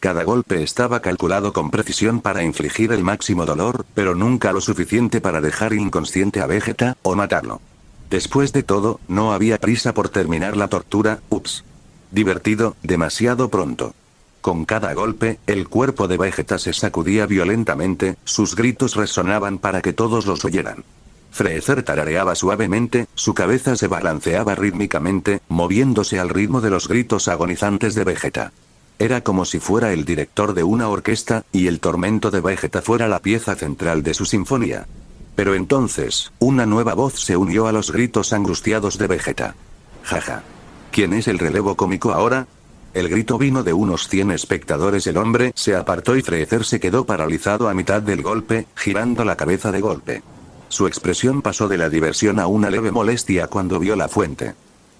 Cada golpe estaba calculado con precisión para infligir el máximo dolor, pero nunca lo suficiente para dejar inconsciente a Vegeta, o matarlo. Después de todo, no había prisa por terminar la tortura, ups. Divertido, demasiado pronto. Con cada golpe, el cuerpo de Vegeta se sacudía violentamente, sus gritos resonaban para que todos los oyeran. Freezer tarareaba suavemente, su cabeza se balanceaba rítmicamente, moviéndose al ritmo de los gritos agonizantes de Vegeta. Era como si fuera el director de una orquesta, y el tormento de Vegeta fuera la pieza central de su sinfonía. Pero entonces, una nueva voz se unió a los gritos angustiados de Vegeta. Jaja. ¿Quién es el relevo cómico ahora? El grito vino de unos 100 espectadores. El hombre se apartó y Freezer se quedó paralizado a mitad del golpe, girando la cabeza de golpe. Su expresión pasó de la diversión a una leve molestia cuando vio la fuente.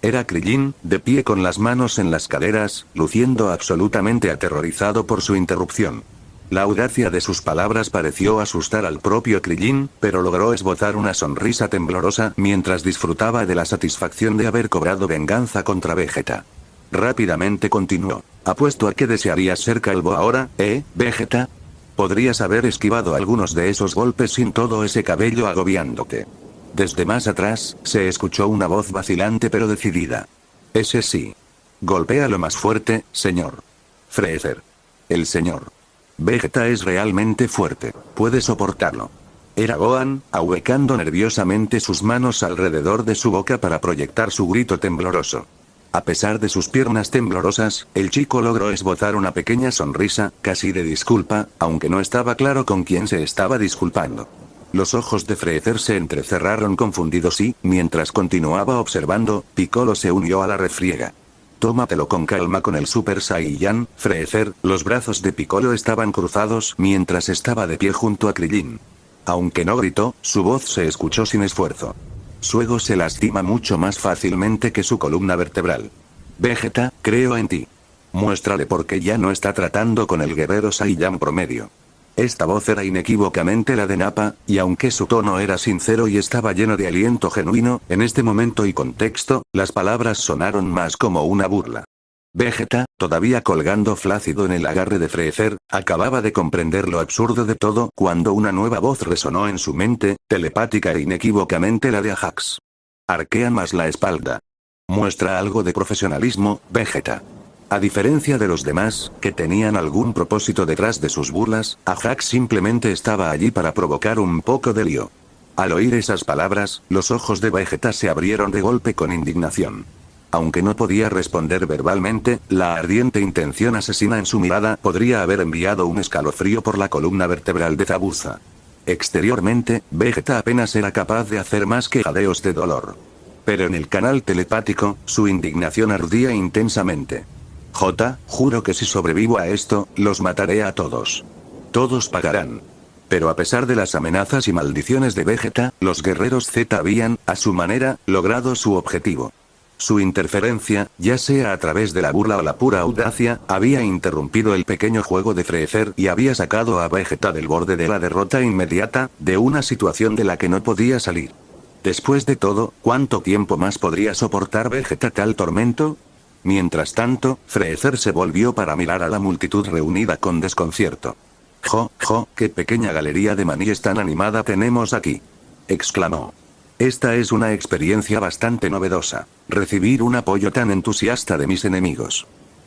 Era Krillin, de pie con las manos en las caderas, luciendo absolutamente aterrorizado por su interrupción. La audacia de sus palabras pareció asustar al propio Krillin, pero logró esbozar una sonrisa temblorosa mientras disfrutaba de la satisfacción de haber cobrado venganza contra Vegeta. Rápidamente continuó. Apuesto a que desearías ser calvo ahora, Vegeta? Podrías haber esquivado algunos de esos golpes sin todo ese cabello agobiándote. Desde más atrás, se escuchó una voz vacilante pero decidida. Ese sí. Golpéalo más fuerte, señor. Freezer. El señor. Vegeta es realmente fuerte, puede soportarlo. Era Gohan, ahuecando nerviosamente sus manos alrededor de su boca para proyectar su grito tembloroso. A pesar de sus piernas temblorosas, el chico logró esbozar una pequeña sonrisa, casi de disculpa, aunque no estaba claro con quién se estaba disculpando. Los ojos de Freezer se entrecerraron confundidos y, mientras continuaba observando, Piccolo se unió a la refriega. Tómatelo con calma con el Super Saiyan, Freezer. Los brazos de Piccolo estaban cruzados mientras estaba de pie junto a Krillin. Aunque no gritó, su voz se escuchó sin esfuerzo. Su ego se lastima mucho más fácilmente que su columna vertebral. Vegeta, creo en ti. Muéstrale por qué ya no está tratando con el guerrero Saiyan promedio. Esta voz era inequívocamente la de Nappa, y aunque su tono era sincero y estaba lleno de aliento genuino, en este momento y contexto, las palabras sonaron más como una burla. Vegeta, todavía colgando flácido en el agarre de Freezer, acababa de comprender lo absurdo de todo cuando una nueva voz resonó en su mente, telepática e inequívocamente la de Ajax. Arquea más la espalda. Muestra algo de profesionalismo, Vegeta. A diferencia de los demás, que tenían algún propósito detrás de sus burlas, Ajax simplemente estaba allí para provocar un poco de lío. Al oír esas palabras, los ojos de Vegeta se abrieron de golpe con indignación. Aunque no podía responder verbalmente, la ardiente intención asesina en su mirada podría haber enviado un escalofrío por la columna vertebral de Zabuza. Exteriormente, Vegeta apenas era capaz de hacer más que jadeos de dolor. Pero en el canal telepático, su indignación ardía intensamente. Juro que si sobrevivo a esto, los mataré a todos. Todos pagarán. Pero a pesar de las amenazas y maldiciones de Vegeta, los guerreros Z habían, a su manera, logrado su objetivo. Su interferencia, ya sea a través de la burla o la pura audacia, había interrumpido el pequeño juego de Freezer y había sacado a Vegeta del borde de la derrota inmediata, de una situación de la que no podía salir. Después de todo, ¿cuánto tiempo más podría soportar Vegeta tal tormento? Mientras tanto, Freezer se volvió para mirar a la multitud reunida con desconcierto. ¡Qué pequeña galería de maníes tan animada tenemos aquí! Exclamó. Esta es una experiencia bastante novedosa, recibir un apoyo tan entusiasta de mis enemigos.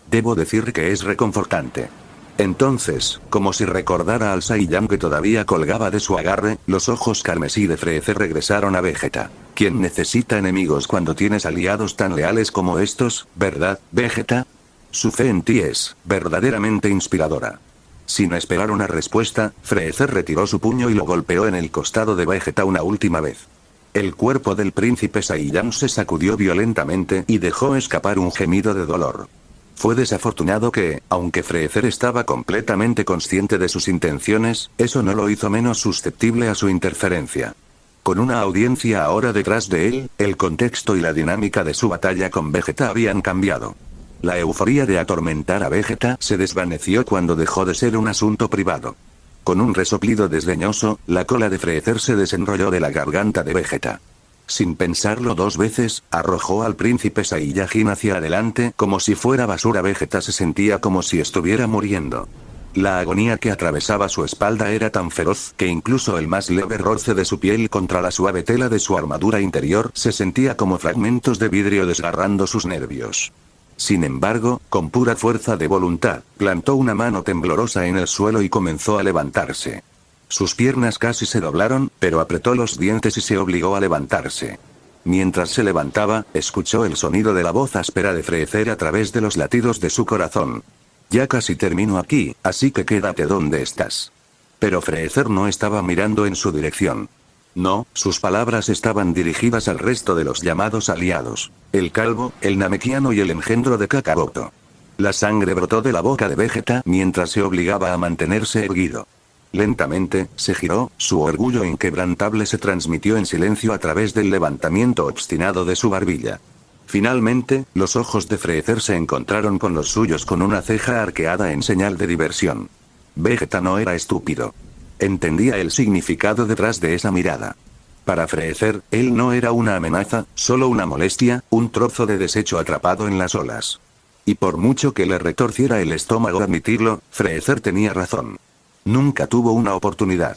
Debo decir que es reconfortante. Entonces, como si recordara al Saiyan que todavía colgaba de su agarre, los ojos carmesí de Freezer regresaron a Vegeta. ¿Quién necesita enemigos cuando tienes aliados tan leales como estos, verdad, Vegeta? Su fe en ti es, verdaderamente inspiradora. Sin esperar una respuesta, Freezer retiró su puño y lo golpeó en el costado de Vegeta una última vez. El cuerpo del príncipe Saiyan se sacudió violentamente y dejó escapar un gemido de dolor. Fue desafortunado que, aunque Freezer estaba completamente consciente de sus intenciones, eso no lo hizo menos susceptible a su interferencia. Con una audiencia ahora detrás de él, el contexto y la dinámica de su batalla con Vegeta habían cambiado. La euforía de atormentar a Vegeta se desvaneció cuando dejó de ser un asunto privado. Con un resoplido desdeñoso, la cola de Freezer se desenrolló de la garganta de Vegeta. Sin pensarlo dos veces, arrojó al príncipe Saiyajin hacia adelante como si fuera basura. Vegeta se sentía como si estuviera muriendo. La agonía que atravesaba su espalda era tan feroz que incluso el más leve roce de su piel contra la suave tela de su armadura interior se sentía como fragmentos de vidrio desgarrando sus nervios. Sin embargo, con pura fuerza de voluntad, plantó una mano temblorosa en el suelo y comenzó a levantarse. Sus piernas casi se doblaron, pero apretó los dientes y se obligó a levantarse. Mientras se levantaba, escuchó el sonido de la voz áspera de Freezer a través de los latidos de su corazón. Ya casi termino aquí, así que quédate donde estás. Pero Freezer no estaba mirando en su dirección. No, sus palabras estaban dirigidas al resto de los llamados aliados. El calvo, el namekiano y el engendro de Kakaroto. La sangre brotó de la boca de Vegeta mientras se obligaba a mantenerse erguido. Lentamente, se giró, su orgullo inquebrantable se transmitió en silencio a través del levantamiento obstinado de su barbilla. Finalmente, los ojos de Freezer se encontraron con los suyos con una ceja arqueada en señal de diversión. Vegeta no era estúpido. Entendía el significado detrás de esa mirada. Para Freezer, él no era una amenaza, solo una molestia, un trozo de desecho atrapado en las olas. Y por mucho que le retorciera el estómago admitirlo, Freezer tenía razón. Nunca tuvo una oportunidad.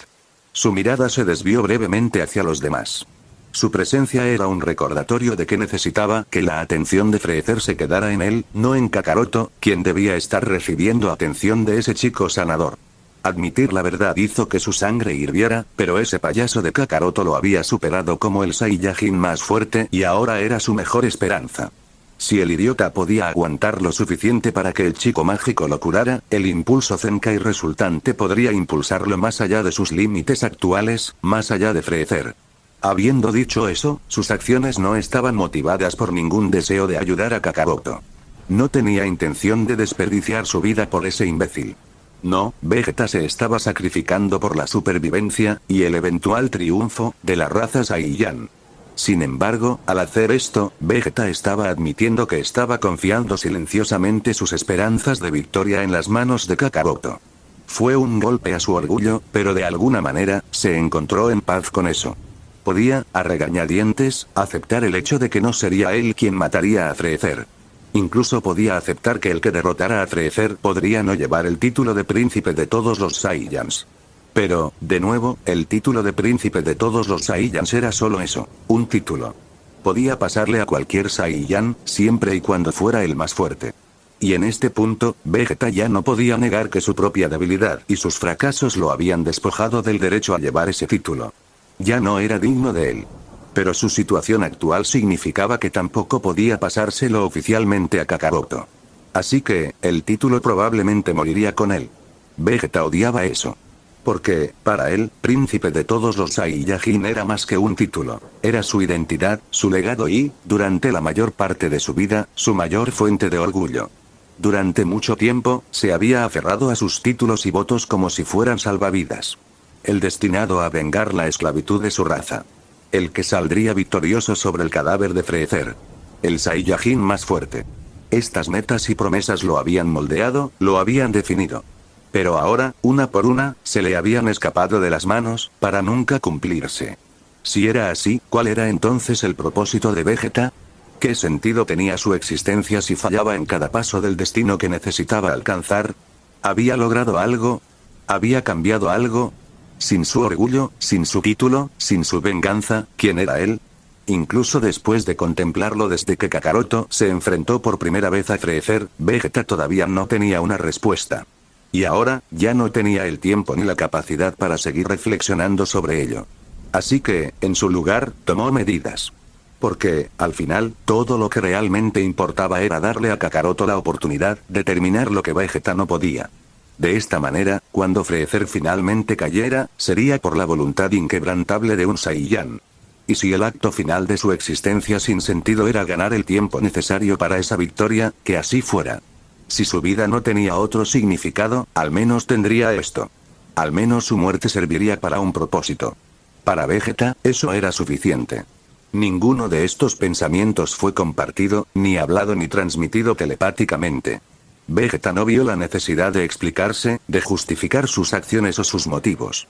Su mirada se desvió brevemente hacia los demás. Su presencia era un recordatorio de que necesitaba que la atención de Freezer se quedara en él, no en Kakaroto, quien debía estar recibiendo atención de ese chico sanador. Admitir la verdad hizo que su sangre hirviera, pero ese payaso de Kakaroto lo había superado como el Saiyajin más fuerte y ahora era su mejor esperanza. Si el idiota podía aguantar lo suficiente para que el chico mágico lo curara, el impulso Zenkai resultante podría impulsarlo más allá de sus límites actuales, más allá de Freezer. Habiendo dicho eso, sus acciones no estaban motivadas por ningún deseo de ayudar a Kakaroto. No tenía intención de desperdiciar su vida por ese imbécil. No, Vegeta se estaba sacrificando por la supervivencia y el eventual triunfo de la raza Saiyan. Sin embargo, al hacer esto, Vegeta estaba admitiendo que estaba confiando silenciosamente sus esperanzas de victoria en las manos de Kakaroto. Fue un golpe a su orgullo, pero de alguna manera, se encontró en paz con eso. Podía, a regañadientes, aceptar el hecho de que no sería él quien mataría a Freezer. Incluso podía aceptar que el que derrotara a Freezer podría no llevar el título de príncipe de todos los Saiyans. Pero, de nuevo, el título de príncipe de todos los Saiyans era solo eso, un título. Podía pasarle a cualquier Saiyan, siempre y cuando fuera el más fuerte. Y en este punto, Vegeta ya no podía negar que su propia debilidad y sus fracasos lo habían despojado del derecho a llevar ese título. Ya no era digno de él. Pero su situación actual significaba que tampoco podía pasárselo oficialmente a Kakaroto. Así que, el título probablemente moriría con él. Vegeta odiaba eso. Porque, para él, príncipe de todos los Saiyajin era más que un título. Era su identidad, su legado y, durante la mayor parte de su vida, su mayor fuente de orgullo. Durante mucho tiempo, se había aferrado a sus títulos y votos como si fueran salvavidas. El destinado a vengar la esclavitud de su raza. El que saldría victorioso sobre el cadáver de Freezer. El Saiyajin más fuerte. Estas metas y promesas lo habían moldeado, lo habían definido. Pero ahora, una por una, se le habían escapado de las manos, para nunca cumplirse. Si era así, ¿cuál era entonces el propósito de Vegeta? ¿Qué sentido tenía su existencia si fallaba en cada paso del destino que necesitaba alcanzar? ¿Había logrado algo? ¿Había cambiado algo? Sin su orgullo, sin su título, sin su venganza, ¿quién era él? Incluso después de contemplarlo desde que Kakaroto se enfrentó por primera vez a Freezer, Vegeta todavía no tenía una respuesta. Y ahora, ya no tenía el tiempo ni la capacidad para seguir reflexionando sobre ello. Así que, en su lugar, tomó medidas. Porque, al final, todo lo que realmente importaba era darle a Kakaroto la oportunidad de terminar lo que Vegeta no podía. De esta manera, cuando Freezer finalmente cayera, sería por la voluntad inquebrantable de un Saiyan. Y si el acto final de su existencia sin sentido era ganar el tiempo necesario para esa victoria, que así fuera. Si su vida no tenía otro significado, al menos tendría esto. Al menos su muerte serviría para un propósito. Para Vegeta, eso era suficiente. Ninguno de estos pensamientos fue compartido, ni hablado ni transmitido telepáticamente. Vegeta no vio la necesidad de explicarse, de justificar sus acciones o sus motivos.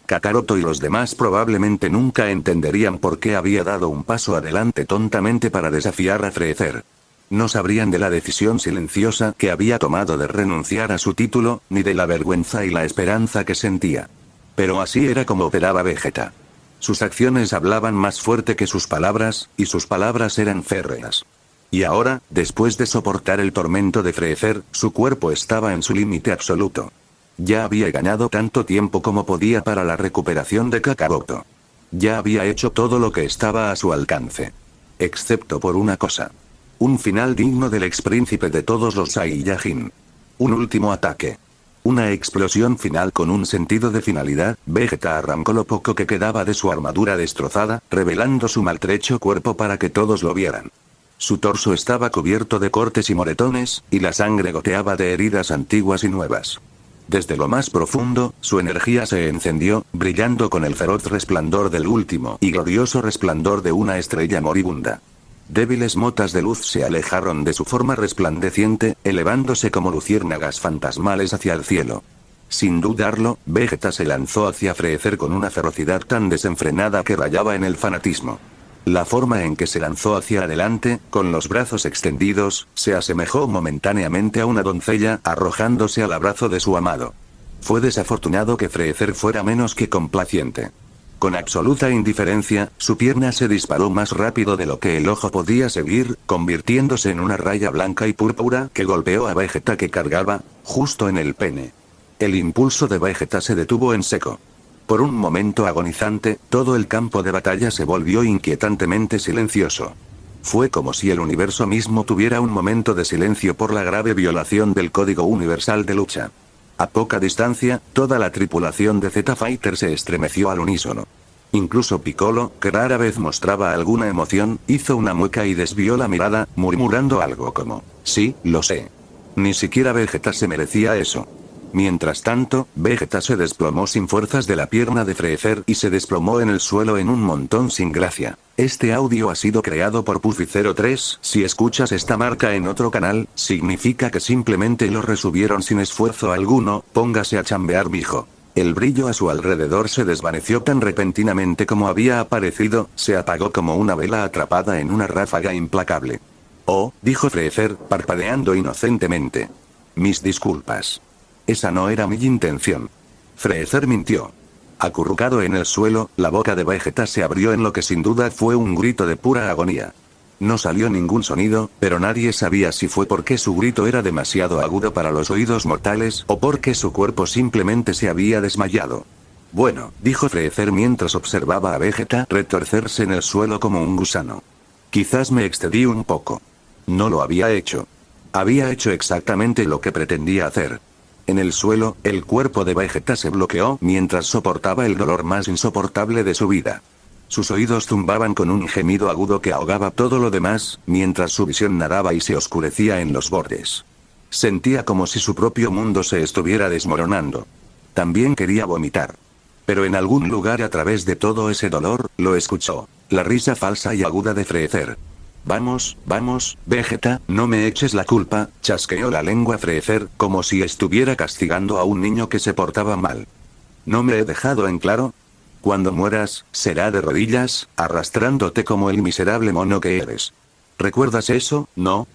Kakaroto y los demás probablemente nunca entenderían por qué había dado un paso adelante tontamente para desafiar a Freezer. No sabrían de la decisión silenciosa que había tomado de renunciar a su título, ni de la vergüenza y la esperanza que sentía. Pero así era como operaba Vegeta. Sus acciones hablaban más fuerte que sus palabras, y sus palabras eran férreas. Y ahora, después de soportar el tormento de Freezer, su cuerpo estaba en su límite absoluto. Ya había ganado tanto tiempo como podía para la recuperación de Kakaroto. Ya había hecho todo lo que estaba a su alcance. Excepto por una cosa. Un final digno del expríncipe de todos los Saiyajin. Un último ataque. Una explosión final con un sentido de finalidad. Vegeta arrancó lo poco que quedaba de su armadura destrozada, revelando su maltrecho cuerpo para que todos lo vieran. Su torso estaba cubierto de cortes y moretones, y la sangre goteaba de heridas antiguas y nuevas. Desde lo más profundo, su energía se encendió, brillando con el feroz resplandor del último y glorioso resplandor de una estrella moribunda. Débiles motas de luz se alejaron de su forma resplandeciente, elevándose como luciérnagas fantasmales hacia el cielo. Sin dudarlo, Vegeta se lanzó hacia Freezer con una ferocidad tan desenfrenada que rayaba en el fanatismo. La forma en que se lanzó hacia adelante, con los brazos extendidos, se asemejó momentáneamente a una doncella arrojándose al abrazo de su amado. Fue desafortunado que Freezer fuera menos que complaciente. Con absoluta indiferencia, su pierna se disparó más rápido de lo que el ojo podía seguir, convirtiéndose en una raya blanca y púrpura que golpeó a Vegeta que cargaba, justo en el pene. El impulso de Vegeta se detuvo en seco. Por un momento agonizante, todo el campo de batalla se volvió inquietantemente silencioso. Fue como si el universo mismo tuviera un momento de silencio por la grave violación del Código Universal de Lucha. A poca distancia, toda la tripulación de Z Fighter se estremeció al unísono. Incluso Piccolo, que rara vez mostraba alguna emoción, hizo una mueca y desvió la mirada, murmurando algo como, «Sí, lo sé. Ni siquiera Vegeta se merecía eso». Mientras tanto, Vegeta se desplomó sin fuerzas de la pierna de Freezer y se desplomó en el suelo en un montón sin gracia. Este audio ha sido creado por Puffy03. Si escuchas esta marca en otro canal, significa que simplemente lo resubieron sin esfuerzo alguno. Póngase a chambear, mijo. El brillo a su alrededor se desvaneció tan repentinamente como había aparecido, se apagó como una vela atrapada en una ráfaga implacable. «Oh», dijo Freezer, parpadeando inocentemente. «Mis disculpas. Esa no era mi intención». Freezer mintió. Acurrucado en el suelo, la boca de Vegeta se abrió en lo que sin duda fue un grito de pura agonía. No salió ningún sonido, pero nadie sabía si fue porque su grito era demasiado agudo para los oídos mortales o porque su cuerpo simplemente se había desmayado. «Bueno», dijo Freezer mientras observaba a Vegeta retorcerse en el suelo como un gusano. «Quizás me excedí un poco. No lo había hecho. Había hecho exactamente lo que pretendía hacer». En el suelo, el cuerpo de Vegeta se bloqueó mientras soportaba el dolor más insoportable de su vida. Sus oídos zumbaban con un gemido agudo que ahogaba todo lo demás, mientras su visión nadaba y se oscurecía en los bordes. Sentía como si su propio mundo se estuviera desmoronando. También quería vomitar. Pero en algún lugar a través de todo ese dolor, lo escuchó. La risa falsa y aguda de Freezer. «Vamos, vamos, Vegeta, no me eches la culpa», chasqueó la lengua Freezer, como si estuviera castigando a un niño que se portaba mal. «¿No me he dejado en claro? Cuando mueras, será de rodillas, arrastrándote como el miserable mono que eres. ¿Recuerdas eso, no?»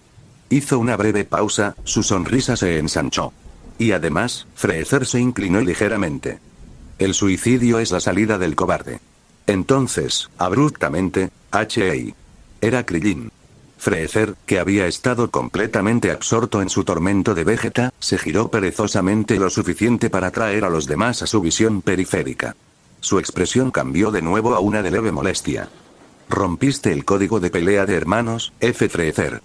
Hizo una breve pausa, su sonrisa se ensanchó. Y además, Freezer se inclinó ligeramente. «El suicidio es la salida del cobarde». Entonces, abruptamente, H.A. Era Krillin. Freezer, que había estado completamente absorto en su tormento de Vegeta, se giró perezosamente lo suficiente para atraer a los demás a su visión periférica. Su expresión cambió de nuevo a una de leve molestia. «¿Rompiste el código de pelea de hermanos, F. Freezer?»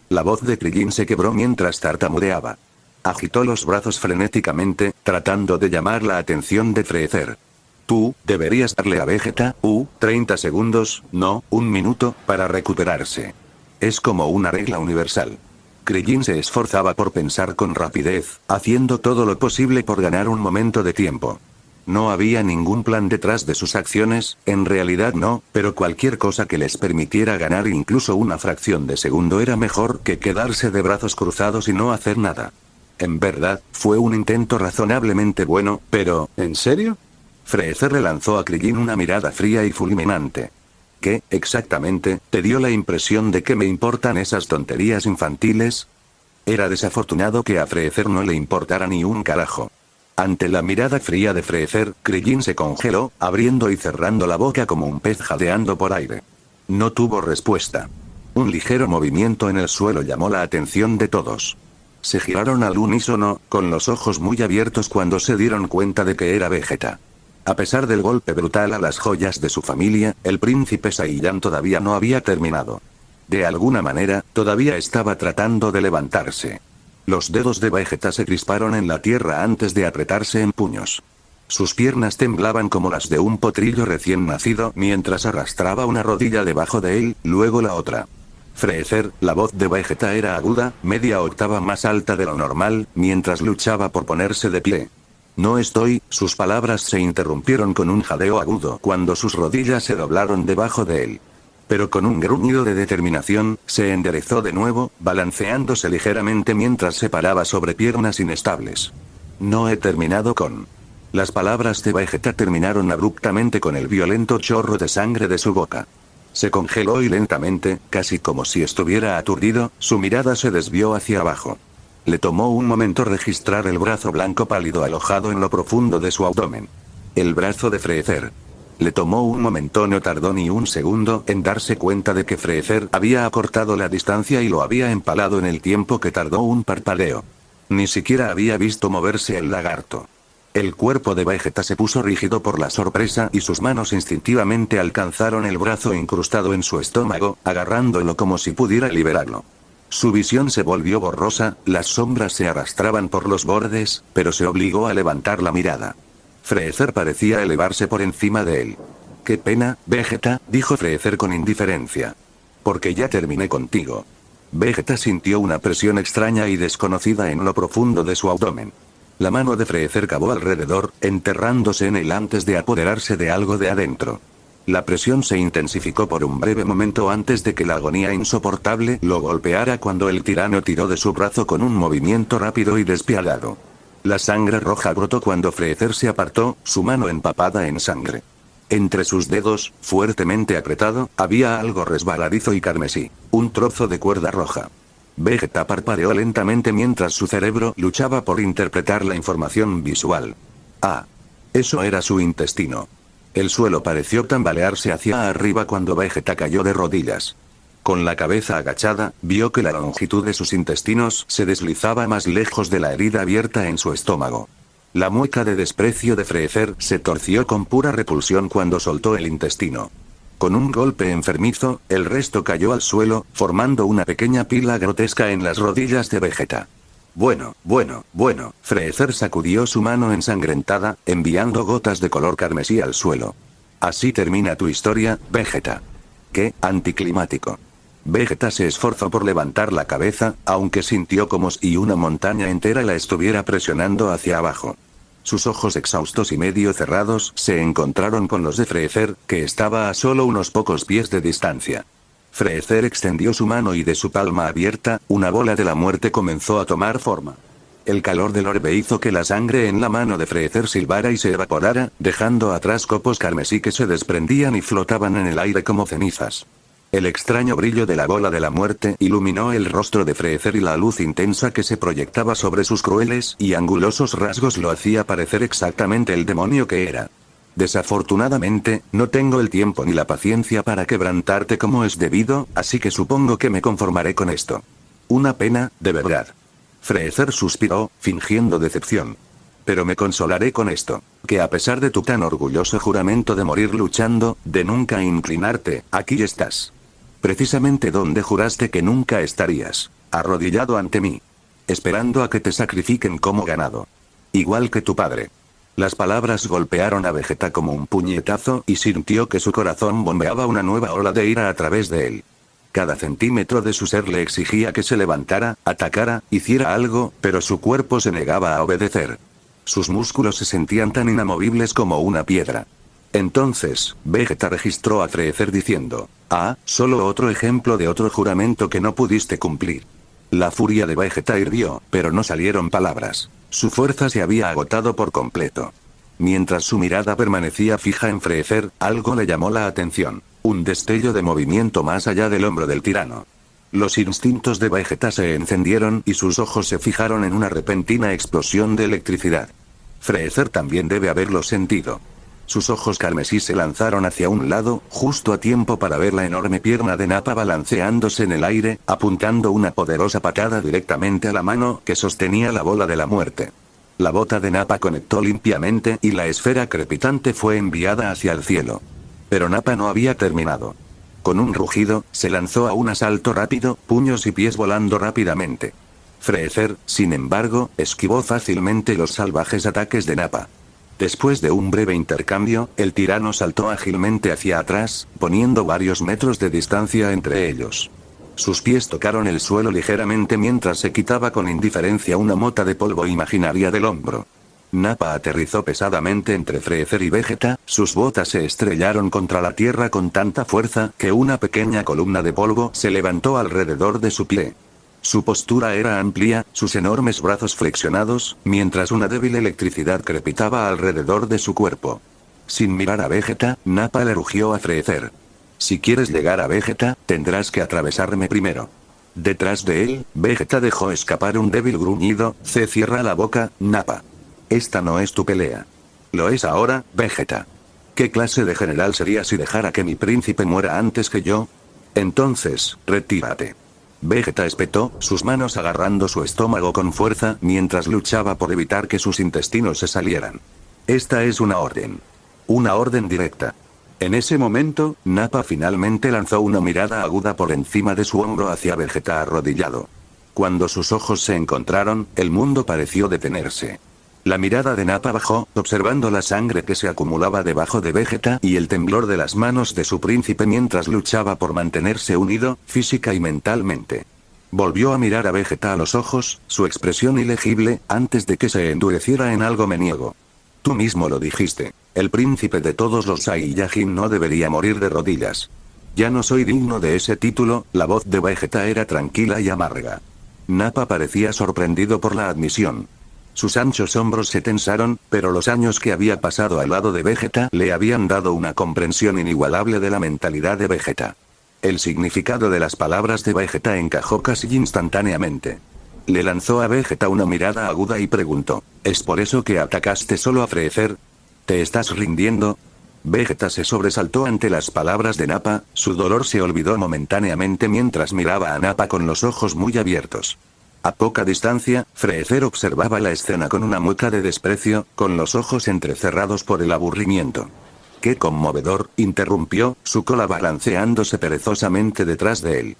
La voz de Krillin se quebró mientras tartamudeaba. Agitó los brazos frenéticamente, tratando de llamar la atención de Freezer. «Tú, deberías darle a Vegeta, 30 segundos, no, 1 minuto, para recuperarse. Es como una regla universal». Krillin se esforzaba por pensar con rapidez, haciendo todo lo posible por ganar un momento de tiempo. No había ningún plan detrás de sus acciones, en realidad no, pero cualquier cosa que les permitiera ganar incluso una fracción de segundo era mejor que quedarse de brazos cruzados y no hacer nada. En verdad, fue un intento razonablemente bueno, pero, ¿en serio? Freezer le lanzó a Krillin una mirada fría y fulminante. ¿Qué, exactamente, te dio la impresión de que me importan esas tonterías infantiles? Era desafortunado que a Freezer no le importara ni un carajo. Ante la mirada fría de Freezer, Krillin se congeló, abriendo y cerrando la boca como un pez jadeando por aire. No tuvo respuesta. Un ligero movimiento en el suelo llamó la atención de todos. Se giraron al unísono, con los ojos muy abiertos cuando se dieron cuenta de que era Vegeta. A pesar del golpe brutal a las joyas de su familia, el príncipe Saiyan todavía no había terminado. De alguna manera, todavía estaba tratando de levantarse. Los dedos de Vegeta se crisparon en la tierra antes de apretarse en puños. Sus piernas temblaban como las de un potrillo recién nacido mientras arrastraba una rodilla debajo de él, luego la otra. Freezer, la voz de Vegeta era aguda, media octava más alta de lo normal, mientras luchaba por ponerse de pie. No estoy, sus palabras se interrumpieron con un jadeo agudo cuando sus rodillas se doblaron debajo de él. Pero con un gruñido de determinación, se enderezó de nuevo, balanceándose ligeramente mientras se paraba sobre piernas inestables. No he terminado con... Las palabras de Vegeta terminaron abruptamente con el violento chorro de sangre de su boca. Se congeló y lentamente, casi como si estuviera aturdido, su mirada se desvió hacia abajo. Le tomó un momento registrar el brazo blanco pálido alojado en lo profundo de su abdomen. El brazo de Freezer. Le tomó un momento, no tardó ni un segundo en darse cuenta de que Freezer había acortado la distancia y lo había empalado en el tiempo que tardó un parpadeo. Ni siquiera había visto moverse el lagarto. El cuerpo de Vegeta se puso rígido por la sorpresa y sus manos instintivamente alcanzaron el brazo incrustado en su estómago, agarrándolo como si pudiera liberarlo. Su visión se volvió borrosa, las sombras se arrastraban por los bordes, pero se obligó a levantar la mirada. Freezer parecía elevarse por encima de él. «Qué pena, Vegeta», dijo Freezer con indiferencia. «Porque ya terminé contigo». Vegeta sintió una presión extraña y desconocida en lo profundo de su abdomen. La mano de Freezer cavó alrededor, enterrándose en él antes de apoderarse de algo de adentro. La presión se intensificó por un breve momento antes de que la agonía insoportable lo golpeara cuando el tirano tiró de su brazo con un movimiento rápido y despiadado. La sangre roja brotó cuando Freezer se apartó, su mano empapada en sangre. Entre sus dedos, fuertemente apretado, había algo resbaladizo y carmesí, un trozo de cuerda roja. Vegeta parpadeó lentamente mientras su cerebro luchaba por interpretar la información visual. Ah. Eso era su intestino. El suelo pareció tambalearse hacia arriba cuando Vegeta cayó de rodillas. Con la cabeza agachada, vio que la longitud de sus intestinos se deslizaba más lejos de la herida abierta en su estómago. La mueca de desprecio de Freezer se torció con pura repulsión cuando soltó el intestino. Con un golpe enfermizo, el resto cayó al suelo, formando una pequeña pila grotesca en las rodillas de Vegeta. Bueno, Freezer sacudió su mano ensangrentada, enviando gotas de color carmesí al suelo. Así termina tu historia, Vegeta. ¡Qué anticlimático! Vegeta se esforzó por levantar la cabeza, aunque sintió como si una montaña entera la estuviera presionando hacia abajo. Sus ojos exhaustos y medio cerrados se encontraron con los de Freezer, que estaba a solo unos pocos pies de distancia. Freezer extendió su mano y de su palma abierta, una bola de la muerte comenzó a tomar forma. El calor del orbe hizo que la sangre en la mano de Freezer silbara y se evaporara, dejando atrás copos carmesí que se desprendían y flotaban en el aire como cenizas. El extraño brillo de la bola de la muerte iluminó el rostro de Freezer y la luz intensa que se proyectaba sobre sus crueles y angulosos rasgos lo hacía parecer exactamente el demonio que era. Desafortunadamente, no tengo el tiempo ni la paciencia para quebrantarte como es debido, así que supongo que me conformaré con esto. Una pena, de verdad. Freezer suspiró, fingiendo decepción. Pero me consolaré con esto, que a pesar de tu tan orgulloso juramento de morir luchando, de nunca inclinarte, aquí estás. Precisamente donde juraste que nunca estarías, arrodillado ante mí. Esperando a que te sacrifiquen como ganado. Igual que tu padre. Las palabras golpearon a Vegeta como un puñetazo y sintió que su corazón bombeaba una nueva ola de ira a través de él. Cada centímetro de su ser le exigía que se levantara, atacara, hiciera algo, pero su cuerpo se negaba a obedecer. Sus músculos se sentían tan inamovibles como una piedra. Entonces, Vegeta registró a Freezer diciendo, solo otro ejemplo de otro juramento que no pudiste cumplir. La furia de Vegeta hirvió, pero no salieron palabras. Su fuerza se había agotado por completo. Mientras su mirada permanecía fija en Freezer, algo le llamó la atención. Un destello de movimiento más allá del hombro del tirano. Los instintos de Vegeta se encendieron y sus ojos se fijaron en una repentina explosión de electricidad. Freezer también debe haberlo sentido. Sus ojos carmesí se lanzaron hacia un lado, justo a tiempo para ver la enorme pierna de Nappa balanceándose en el aire, apuntando una poderosa patada directamente a la mano que sostenía la bola de la muerte. La bota de Nappa conectó limpiamente y la esfera crepitante fue enviada hacia el cielo. Pero Nappa no había terminado. Con un rugido, se lanzó a un asalto rápido, puños y pies volando rápidamente. Freezer, sin embargo, esquivó fácilmente los salvajes ataques de Nappa. Después de un breve intercambio, el tirano saltó ágilmente hacia atrás, poniendo varios metros de distancia entre ellos. Sus pies tocaron el suelo ligeramente mientras se quitaba con indiferencia una mota de polvo imaginaria del hombro. Nappa aterrizó pesadamente entre Freezer y Vegeta, sus botas se estrellaron contra la tierra con tanta fuerza que una pequeña columna de polvo se levantó alrededor de su pie. Su postura era amplia, sus enormes brazos flexionados, mientras una débil electricidad crepitaba alrededor de su cuerpo. Sin mirar a Vegeta, Nappa le rugió a Freezer. Si quieres llegar a Vegeta, tendrás que atravesarme primero. Detrás de él, Vegeta dejó escapar un débil gruñido. Cierra la boca, Nappa. Esta no es tu pelea. Lo es ahora, Vegeta. ¿Qué clase de general sería si dejara que mi príncipe muera antes que yo? Entonces, retírate. Vegeta espetó, sus manos agarrando su estómago con fuerza, mientras luchaba por evitar que sus intestinos se salieran. Esta es una orden. Una orden directa. En ese momento, Nappa finalmente lanzó una mirada aguda por encima de su hombro hacia Vegeta arrodillado. Cuando sus ojos se encontraron, el mundo pareció detenerse. La mirada de Nappa bajó, observando la sangre que se acumulaba debajo de Vegeta y el temblor de las manos de su príncipe mientras luchaba por mantenerse unido, física y mentalmente. Volvió a mirar a Vegeta a los ojos, su expresión ilegible, antes de que se endureciera en algo. Me niego. Tú mismo lo dijiste. El príncipe de todos los Saiyajin no debería morir de rodillas. Ya no soy digno de ese título. La voz de Vegeta era tranquila y amarga. Nappa parecía sorprendido por la admisión. Sus anchos hombros se tensaron, pero los años que había pasado al lado de Vegeta le habían dado una comprensión inigualable de la mentalidad de Vegeta. El significado de las palabras de Vegeta encajó casi instantáneamente. Le lanzó a Vegeta una mirada aguda y preguntó: ¿Es por eso que atacaste solo a Freezer? ¿Te estás rindiendo? Vegeta se sobresaltó ante las palabras de Nappa, su dolor se olvidó momentáneamente mientras miraba a Nappa con los ojos muy abiertos. A poca distancia, Freezer observaba la escena con una mueca de desprecio, con los ojos entrecerrados por el aburrimiento. ¡Qué conmovedor!, interrumpió, su cola balanceándose perezosamente detrás de él.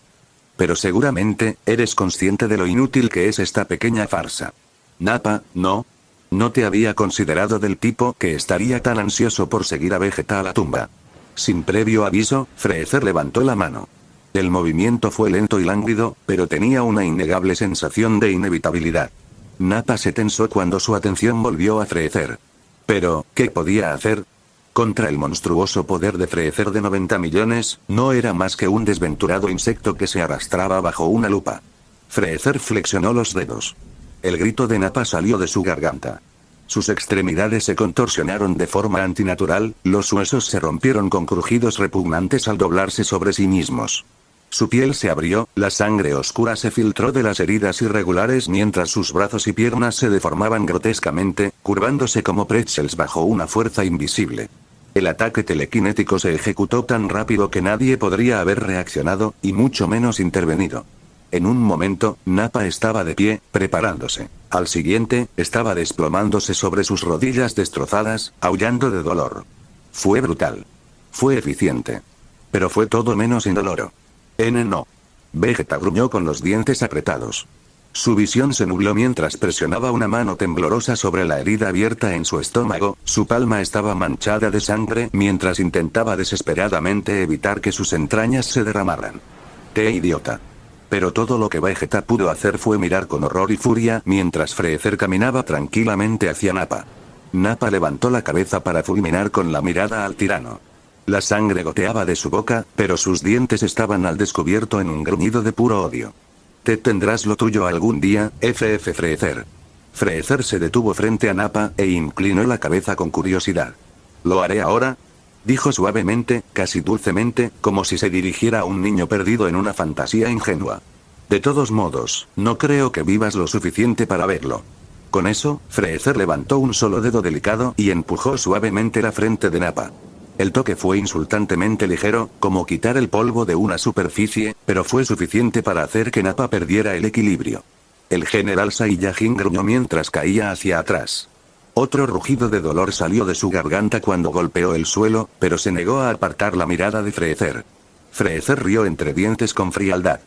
Pero seguramente, eres consciente de lo inútil que es esta pequeña farsa. Nappa, no. No te había considerado del tipo que estaría tan ansioso por seguir a Vegeta a la tumba. Sin previo aviso, Freezer levantó la mano. El movimiento fue lento y lánguido, pero tenía una innegable sensación de inevitabilidad. Nappa se tensó cuando su atención volvió a Freezer. Pero, ¿qué podía hacer? Contra el monstruoso poder de Freezer de 90 millones, no era más que un desventurado insecto que se arrastraba bajo una lupa. Freezer flexionó los dedos. El grito de Nappa salió de su garganta. Sus extremidades se contorsionaron de forma antinatural, los huesos se rompieron con crujidos repugnantes al doblarse sobre sí mismos. Su piel se abrió, la sangre oscura se filtró de las heridas irregulares mientras sus brazos y piernas se deformaban grotescamente, curvándose como pretzels bajo una fuerza invisible. El ataque telequinético se ejecutó tan rápido que nadie podría haber reaccionado, y mucho menos intervenido. En un momento, Nappa estaba de pie, preparándose. Al siguiente, estaba desplomándose sobre sus rodillas destrozadas, aullando de dolor. Fue brutal. Fue eficiente. Pero fue todo menos indoloro. No. Vegeta gruñó con los dientes apretados. Su visión se nubló mientras presionaba una mano temblorosa sobre la herida abierta en su estómago, su palma estaba manchada de sangre mientras intentaba desesperadamente evitar que sus entrañas se derramaran. ¡Te idiota! Pero todo lo que Vegeta pudo hacer fue mirar con horror y furia mientras Freezer caminaba tranquilamente hacia Nappa. Nappa levantó la cabeza para fulminar con la mirada al tirano. La sangre goteaba de su boca, pero sus dientes estaban al descubierto en un gruñido de puro odio. Te tendrás lo tuyo algún día, FF Freezer. Freezer se detuvo frente a Nappa, e inclinó la cabeza con curiosidad. «¿Lo haré ahora?», dijo suavemente, casi dulcemente, como si se dirigiera a un niño perdido en una fantasía ingenua. «De todos modos, no creo que vivas lo suficiente para verlo». Con eso, Freezer levantó un solo dedo delicado y empujó suavemente la frente de Nappa. El toque fue insultantemente ligero, como quitar el polvo de una superficie, pero fue suficiente para hacer que Nappa perdiera el equilibrio. El general Saiyajin gruñó mientras caía hacia atrás. Otro rugido de dolor salió de su garganta cuando golpeó el suelo, pero se negó a apartar la mirada de Freezer. Freezer rió entre dientes con frialdad.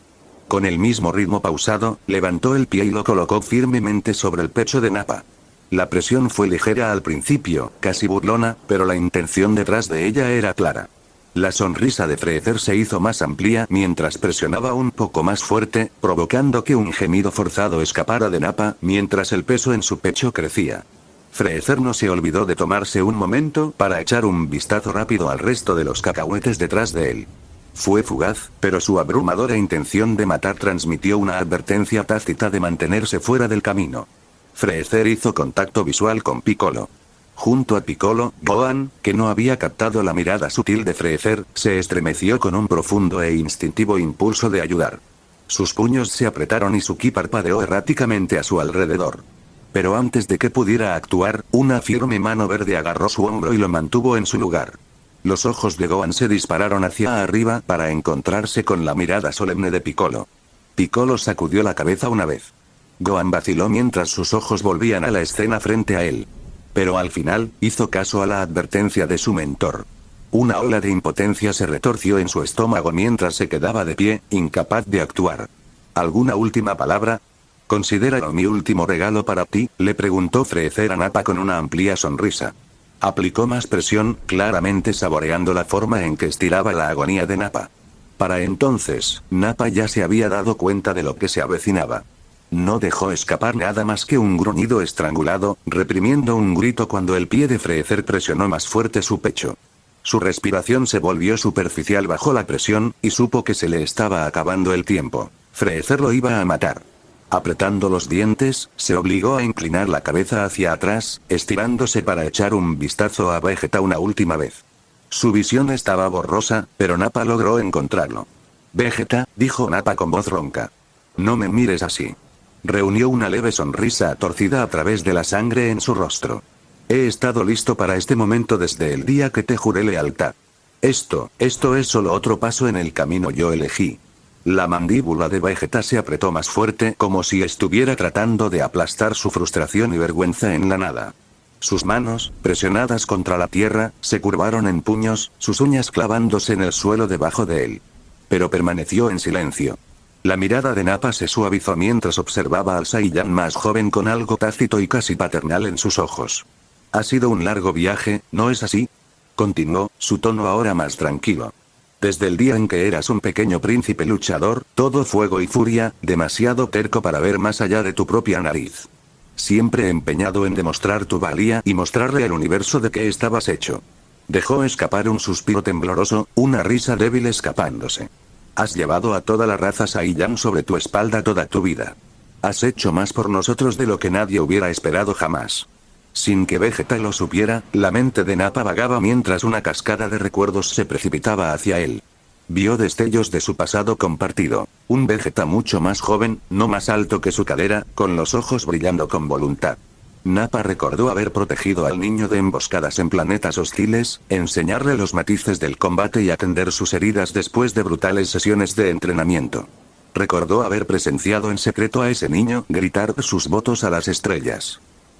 Con el mismo ritmo pausado, levantó el pie y lo colocó firmemente sobre el pecho de Nappa. La presión fue ligera al principio, casi burlona, pero la intención detrás de ella era clara. La sonrisa de Freezer se hizo más amplia mientras presionaba un poco más fuerte, provocando que un gemido forzado escapara de Nappa, mientras el peso en su pecho crecía. Freezer no se olvidó de tomarse un momento para echar un vistazo rápido al resto de los cacahuetes detrás de él. Fue fugaz, pero su abrumadora intención de matar transmitió una advertencia tácita de mantenerse fuera del camino. Freezer hizo contacto visual con Piccolo. Junto a Piccolo, Gohan, que no había captado la mirada sutil de Freezer, se estremeció con un profundo e instintivo impulso de ayudar. Sus puños se apretaron y su ki parpadeó erráticamente a su alrededor. Pero antes de que pudiera actuar, una firme mano verde agarró su hombro y lo mantuvo en su lugar. Los ojos de Gohan se dispararon hacia arriba para encontrarse con la mirada solemne de Piccolo. Piccolo sacudió la cabeza una vez. Gohan vaciló mientras sus ojos volvían a la escena frente a él. Pero al final, hizo caso a la advertencia de su mentor. Una ola de impotencia se retorció en su estómago mientras se quedaba de pie, incapaz de actuar. ¿Alguna última palabra? «¿Considéralo mi último regalo para ti?», le preguntó Freezer a Nappa con una amplia sonrisa. Aplicó más presión, claramente saboreando la forma en que estiraba la agonía de Nappa. Para entonces, Nappa ya se había dado cuenta de lo que se avecinaba. No dejó escapar nada más que un gruñido estrangulado, reprimiendo un grito cuando el pie de Freezer presionó más fuerte su pecho. Su respiración se volvió superficial bajo la presión, y supo que se le estaba acabando el tiempo. Freezer lo iba a matar. Apretando los dientes, se obligó a inclinar la cabeza hacia atrás, estirándose para echar un vistazo a Vegeta una última vez. Su visión estaba borrosa, pero Nappa logró encontrarlo. «Vegeta», dijo Nappa con voz ronca. «No me mires así». Reunió una leve sonrisa torcida a través de la sangre en su rostro. «He estado listo para este momento desde el día que te juré lealtad. Esto es solo otro paso en el camino yo elegí». La mandíbula de Vegeta se apretó más fuerte, como si estuviera tratando de aplastar su frustración y vergüenza en la nada. Sus manos, presionadas contra la tierra, se curvaron en puños, sus uñas clavándose en el suelo debajo de él. Pero permaneció en silencio. La mirada de Nappa se suavizó mientras observaba al Saiyan más joven con algo tácito y casi paternal en sus ojos. «Ha sido un largo viaje, ¿no es así?», continuó, su tono ahora más tranquilo. «Desde el día en que eras un pequeño príncipe luchador, todo fuego y furia, demasiado terco para ver más allá de tu propia nariz. Siempre empeñado en demostrar tu valía y mostrarle al universo de qué estabas hecho». Dejó escapar un suspiro tembloroso, una risa débil escapándose. «Has llevado a toda la raza Saiyan sobre tu espalda toda tu vida. Has hecho más por nosotros de lo que nadie hubiera esperado jamás». Sin que Vegeta lo supiera, la mente de Nappa vagaba mientras una cascada de recuerdos se precipitaba hacia él. Vio destellos de su pasado compartido. Un Vegeta mucho más joven, no más alto que su cadera, con los ojos brillando con voluntad. Nappa recordó haber protegido al niño de emboscadas en planetas hostiles, enseñarle los matices del combate y atender sus heridas después de brutales sesiones de entrenamiento. Recordó haber presenciado en secreto a ese niño gritar sus votos a las estrellas.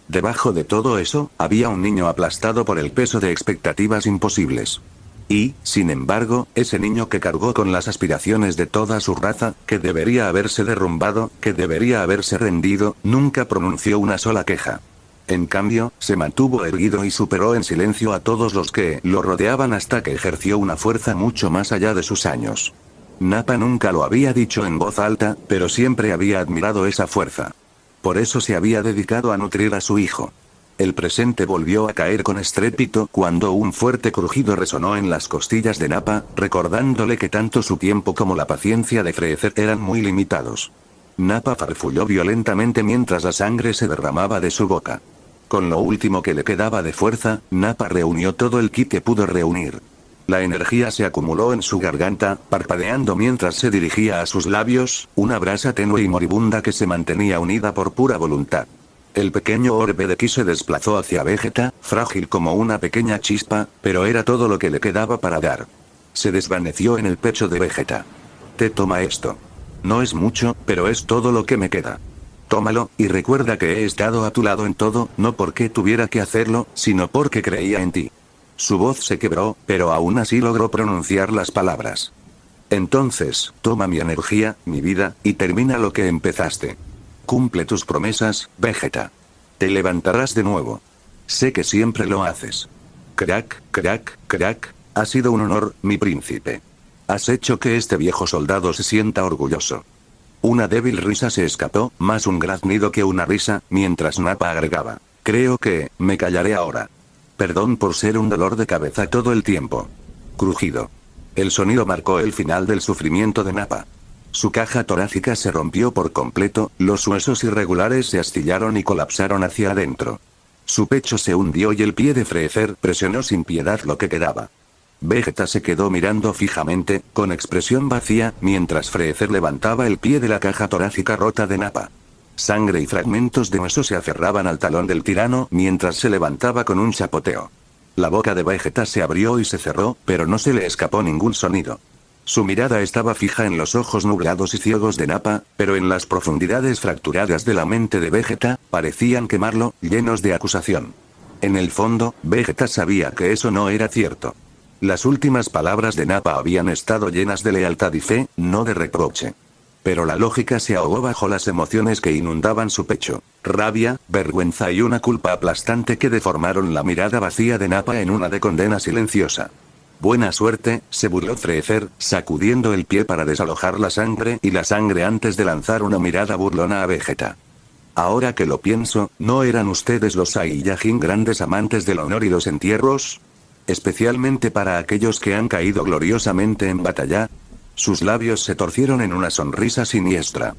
Debajo de todo eso, había un niño aplastado por el peso de expectativas imposibles. Y, sin embargo, ese niño que cargó con las aspiraciones de toda su raza, que debería haberse derrumbado, que debería haberse rendido, nunca pronunció una sola queja. En cambio, se mantuvo erguido y superó en silencio a todos los que lo rodeaban hasta que ejerció una fuerza mucho más allá de sus años. Nappa nunca lo había dicho en voz alta, pero siempre había admirado esa fuerza. Por eso se había dedicado a nutrir a su hijo. El presente volvió a caer con estrépito cuando un fuerte crujido resonó en las costillas de Nappa, recordándole que tanto su tiempo como la paciencia de Freezer eran muy limitados. Nappa farfulló violentamente mientras la sangre se derramaba de su boca. Con lo último que le quedaba de fuerza, Nappa reunió todo el ki que pudo reunir. La energía se acumuló en su garganta, parpadeando mientras se dirigía a sus labios, una brasa tenue y moribunda que se mantenía unida por pura voluntad. El pequeño orbe de ki se desplazó hacia Vegeta, frágil como una pequeña chispa, pero era todo lo que le quedaba para dar. Se desvaneció en el pecho de Vegeta. Toma esto. No es mucho, pero es todo lo que me queda. Tómalo, y recuerda que he estado a tu lado en todo, no porque tuviera que hacerlo, sino porque creía en ti. Su voz se quebró, pero aún así logró pronunciar las palabras. Entonces, toma mi energía, mi vida, y termina lo que empezaste. Cumple tus promesas, Vegeta. Te levantarás de nuevo. Sé que siempre lo haces. Crack, crack, crack, ha sido un honor, mi príncipe. Has hecho que este viejo soldado se sienta orgulloso. Una débil risa se escapó, más un graznido que una risa, mientras Nappa agregaba. Creo que, me callaré ahora. Perdón por ser un dolor de cabeza todo el tiempo. Crujido. El sonido marcó el final del sufrimiento de Nappa. Su caja torácica se rompió por completo, los huesos irregulares se astillaron y colapsaron hacia adentro. Su pecho se hundió y el pie de Freezer presionó sin piedad lo que quedaba. Vegeta se quedó mirando fijamente, con expresión vacía, mientras Freezer levantaba el pie de la caja torácica rota de Nappa. Sangre y fragmentos de hueso se aferraban al talón del tirano mientras se levantaba con un chapoteo. La boca de Vegeta se abrió y se cerró, pero no se le escapó ningún sonido. Su mirada estaba fija en los ojos nublados y ciegos de Nappa, pero en las profundidades fracturadas de la mente de Vegeta, parecían quemarlo, llenos de acusación. En el fondo, Vegeta sabía que eso no era cierto. Las últimas palabras de Nappa habían estado llenas de lealtad y fe, no de reproche. Pero la lógica se ahogó bajo las emociones que inundaban su pecho, rabia, vergüenza y una culpa aplastante que deformaron la mirada vacía de Nappa en una de condena silenciosa. Buena suerte, se burló Freezer, sacudiendo el pie para desalojar la sangre antes de lanzar una mirada burlona a Vegeta. Ahora que lo pienso, ¿no eran ustedes los Saiyajin grandes amantes del honor y los entierros? Especialmente para aquellos que han caído gloriosamente en batalla. Sus labios se torcieron en una sonrisa siniestra.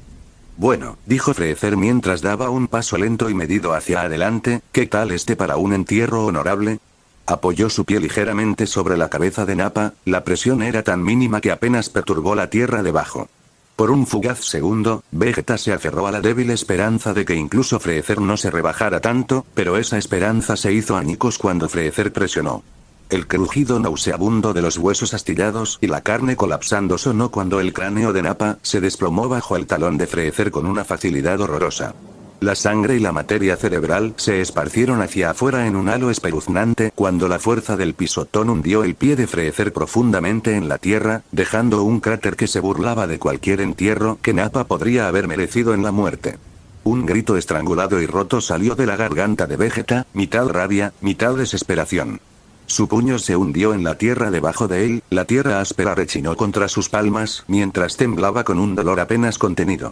Bueno, dijo Freezer mientras daba un paso lento y medido hacia adelante, ¿qué tal para un entierro honorable? Apoyó su pie ligeramente sobre la cabeza de Nappa, la presión era tan mínima que apenas perturbó la tierra debajo. Por un fugaz segundo, Vegeta se aferró a la débil esperanza de que incluso Freezer no se rebajara tanto, pero esa esperanza se hizo añicos cuando Freezer presionó. El crujido nauseabundo de los huesos astillados y la carne colapsando sonó cuando el cráneo de Nappa se desplomó bajo el talón de Freezer con una facilidad horrorosa. La sangre y la materia cerebral se esparcieron hacia afuera en un halo espeluznante cuando la fuerza del pisotón hundió el pie de Freezer profundamente en la tierra, dejando un cráter que se burlaba de cualquier entierro que Nappa podría haber merecido en la muerte. Un grito estrangulado y roto salió de la garganta de Vegeta, mitad rabia, mitad desesperación. Su puño se hundió en la tierra debajo de él, la tierra áspera rechinó contra sus palmas, mientras temblaba con un dolor apenas contenido.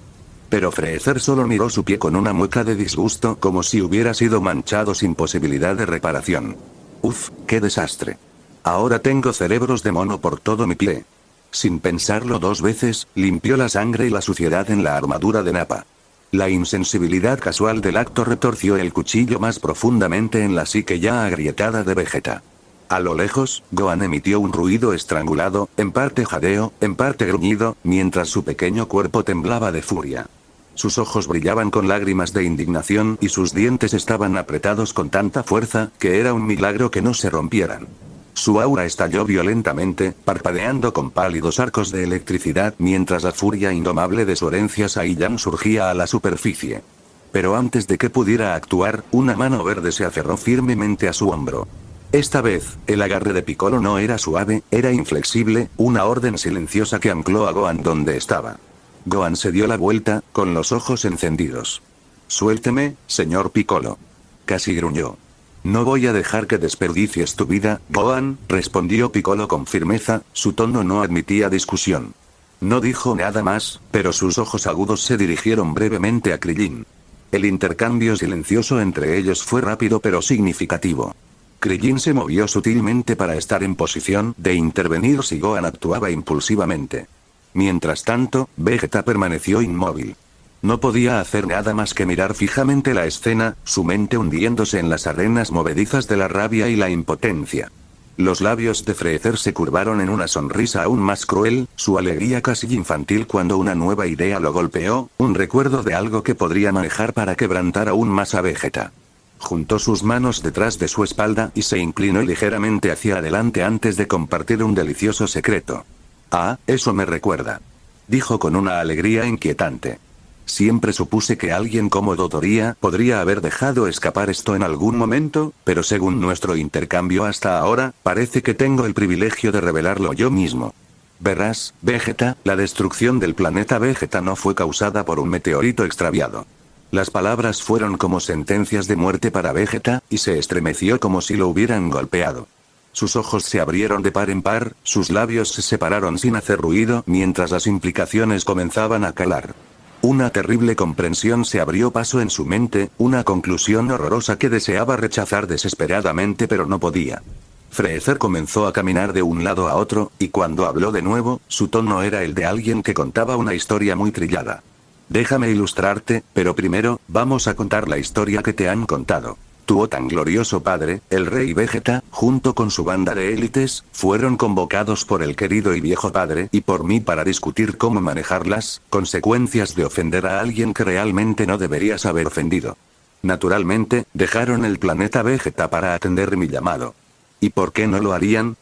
Pero Freezer solo miró su pie con una mueca de disgusto como si hubiera sido manchado sin posibilidad de reparación. Uf, qué desastre. Ahora tengo cerebros de mono por todo mi pie. Sin pensarlo dos veces, limpió la sangre y la suciedad en la armadura de Nappa. La insensibilidad casual del acto retorció el cuchillo más profundamente en la psique ya agrietada de Vegeta. A lo lejos, Gohan emitió un ruido estrangulado, en parte jadeo, en parte gruñido, mientras su pequeño cuerpo temblaba de furia. Sus ojos brillaban con lágrimas de indignación y sus dientes estaban apretados con tanta fuerza, que era un milagro que no se rompieran. Su aura estalló violentamente, parpadeando con pálidos arcos de electricidad mientras la furia indomable de su herencia Saiyan surgía a la superficie. Pero antes de que pudiera actuar, una mano verde se aferró firmemente a su hombro. Esta vez, el agarre de Piccolo no era suave, era inflexible, una orden silenciosa que ancló a Gohan donde estaba. Gohan se dio la vuelta, con los ojos encendidos. Suélteme, señor Piccolo. Casi gruñó. No voy a dejar que desperdicies tu vida, Gohan, respondió Piccolo con firmeza, su tono no admitía discusión. No dijo nada más, pero sus ojos agudos se dirigieron brevemente a Krillin. El intercambio silencioso entre ellos fue rápido pero significativo. Krillin se movió sutilmente para estar en posición de intervenir si Gohan actuaba impulsivamente. Mientras tanto, Vegeta permaneció inmóvil. No podía hacer nada más que mirar fijamente la escena, su mente hundiéndose en las arenas movedizas de la rabia y la impotencia. Los labios de Freezer se curvaron en una sonrisa aún más cruel, su alegría casi infantil cuando una nueva idea lo golpeó, un recuerdo de algo que podría manejar para quebrantar aún más a Vegeta. Juntó sus manos detrás de su espalda y se inclinó ligeramente hacia adelante antes de compartir un delicioso secreto. Ah, eso me recuerda. Dijo con una alegría inquietante. Siempre supuse que alguien como Dodoria podría haber dejado escapar esto en algún momento, pero según nuestro intercambio hasta ahora, parece que tengo el privilegio de revelarlo yo mismo. Verás, Vegeta, la destrucción del planeta Vegeta no fue causada por un meteorito extraviado. Las palabras fueron como sentencias de muerte para Vegeta, y se estremeció como si lo hubieran golpeado. Sus ojos se abrieron de par en par, sus labios se separaron sin hacer ruido mientras las implicaciones comenzaban a calar. Una terrible comprensión se abrió paso en su mente, una conclusión horrorosa que deseaba rechazar desesperadamente pero no podía. Freezer comenzó a caminar de un lado a otro, y cuando habló de nuevo, su tono era el de alguien que contaba una historia muy trillada. Déjame ilustrarte, pero primero, vamos a contar la historia que te han contado. Tu tan glorioso padre, el rey Vegeta, junto con su banda de élites, fueron convocados por el querido y viejo padre y por mí para discutir cómo manejar las consecuencias de ofender a alguien que realmente no deberías haber ofendido. Naturalmente, dejaron el planeta Vegeta para atender mi llamado. ¿Y por qué no lo harían?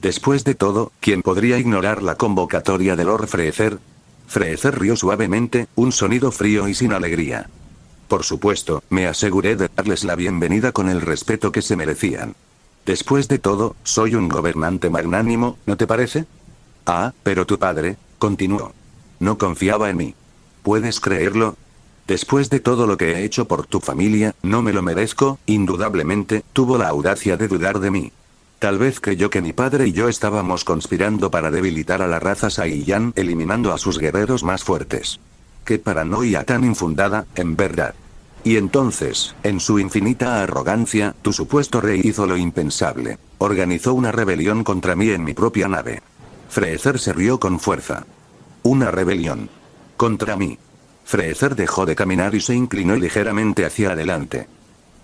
Después de todo, ¿quién podría ignorar la convocatoria de Lord Freezer? Freezer rió suavemente, un sonido frío y sin alegría. Por supuesto, me aseguré de darles la bienvenida con el respeto que se merecían. Después de todo, soy un gobernante magnánimo, ¿no te parece? Ah, pero tu padre, continuó. No confiaba en mí. ¿Puedes creerlo? Después de todo lo que he hecho por tu familia, no me lo merezco, indudablemente, tuvo la audacia de dudar de mí. Tal vez creyó que mi padre y yo estábamos conspirando para debilitar a la raza Saiyan, eliminando a sus guerreros más fuertes. Qué paranoia tan infundada, en verdad. Y entonces, en su infinita arrogancia, tu supuesto rey hizo lo impensable. Organizó una rebelión contra mí en mi propia nave. Freezer se rió con fuerza. ¿Una rebelión? ¿Contra mí? Freezer dejó de caminar y se inclinó ligeramente hacia adelante.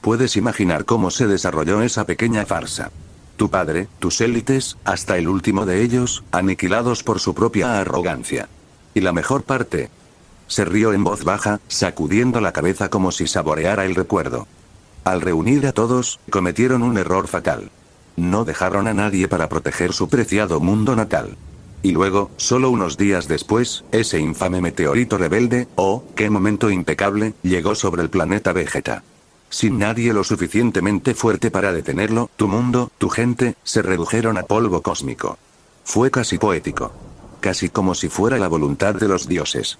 Puedes imaginar cómo se desarrolló esa pequeña farsa. Tu padre, tus élites, hasta el último de ellos, aniquilados por su propia arrogancia. Y la mejor parte. Se rió en voz baja, sacudiendo la cabeza como si saboreara el recuerdo. Al reunir a todos, cometieron un error fatal. No dejaron a nadie para proteger su preciado mundo natal. Y luego, solo unos días después, ese infame meteorito rebelde, oh, qué momento impecable, llegó sobre el planeta Vegeta. Sin nadie lo suficientemente fuerte para detenerlo, tu mundo, tu gente, se redujeron a polvo cósmico. Fue casi poético. Casi como si fuera la voluntad de los dioses.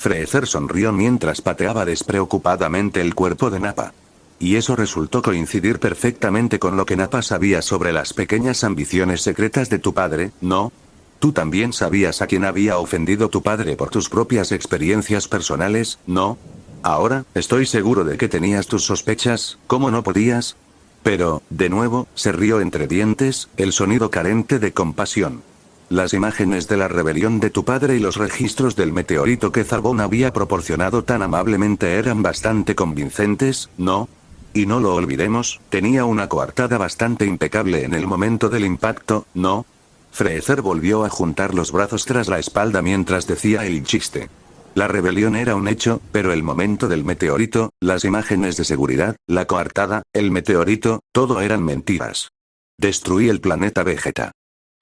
Freezer sonrió mientras pateaba despreocupadamente el cuerpo de Nappa. Y eso resultó coincidir perfectamente con lo que Nappa sabía sobre las pequeñas ambiciones secretas de tu padre, ¿no? Tú también sabías a quién había ofendido tu padre por tus propias experiencias personales, ¿no? Ahora, estoy seguro de que tenías tus sospechas, ¿cómo no podías? Pero, de nuevo, se rió entre dientes, el sonido carente de compasión. Las imágenes de la rebelión de tu padre y los registros del meteorito que Zabón había proporcionado tan amablemente eran bastante convincentes, ¿no? Y no lo olvidemos, tenía una coartada bastante impecable en el momento del impacto, ¿no? Freezer volvió a juntar los brazos tras la espalda mientras decía el chiste. La rebelión era un hecho, pero el momento del meteorito, las imágenes de seguridad, la coartada, el meteorito, todo eran mentiras. Destruí el planeta Vegeta.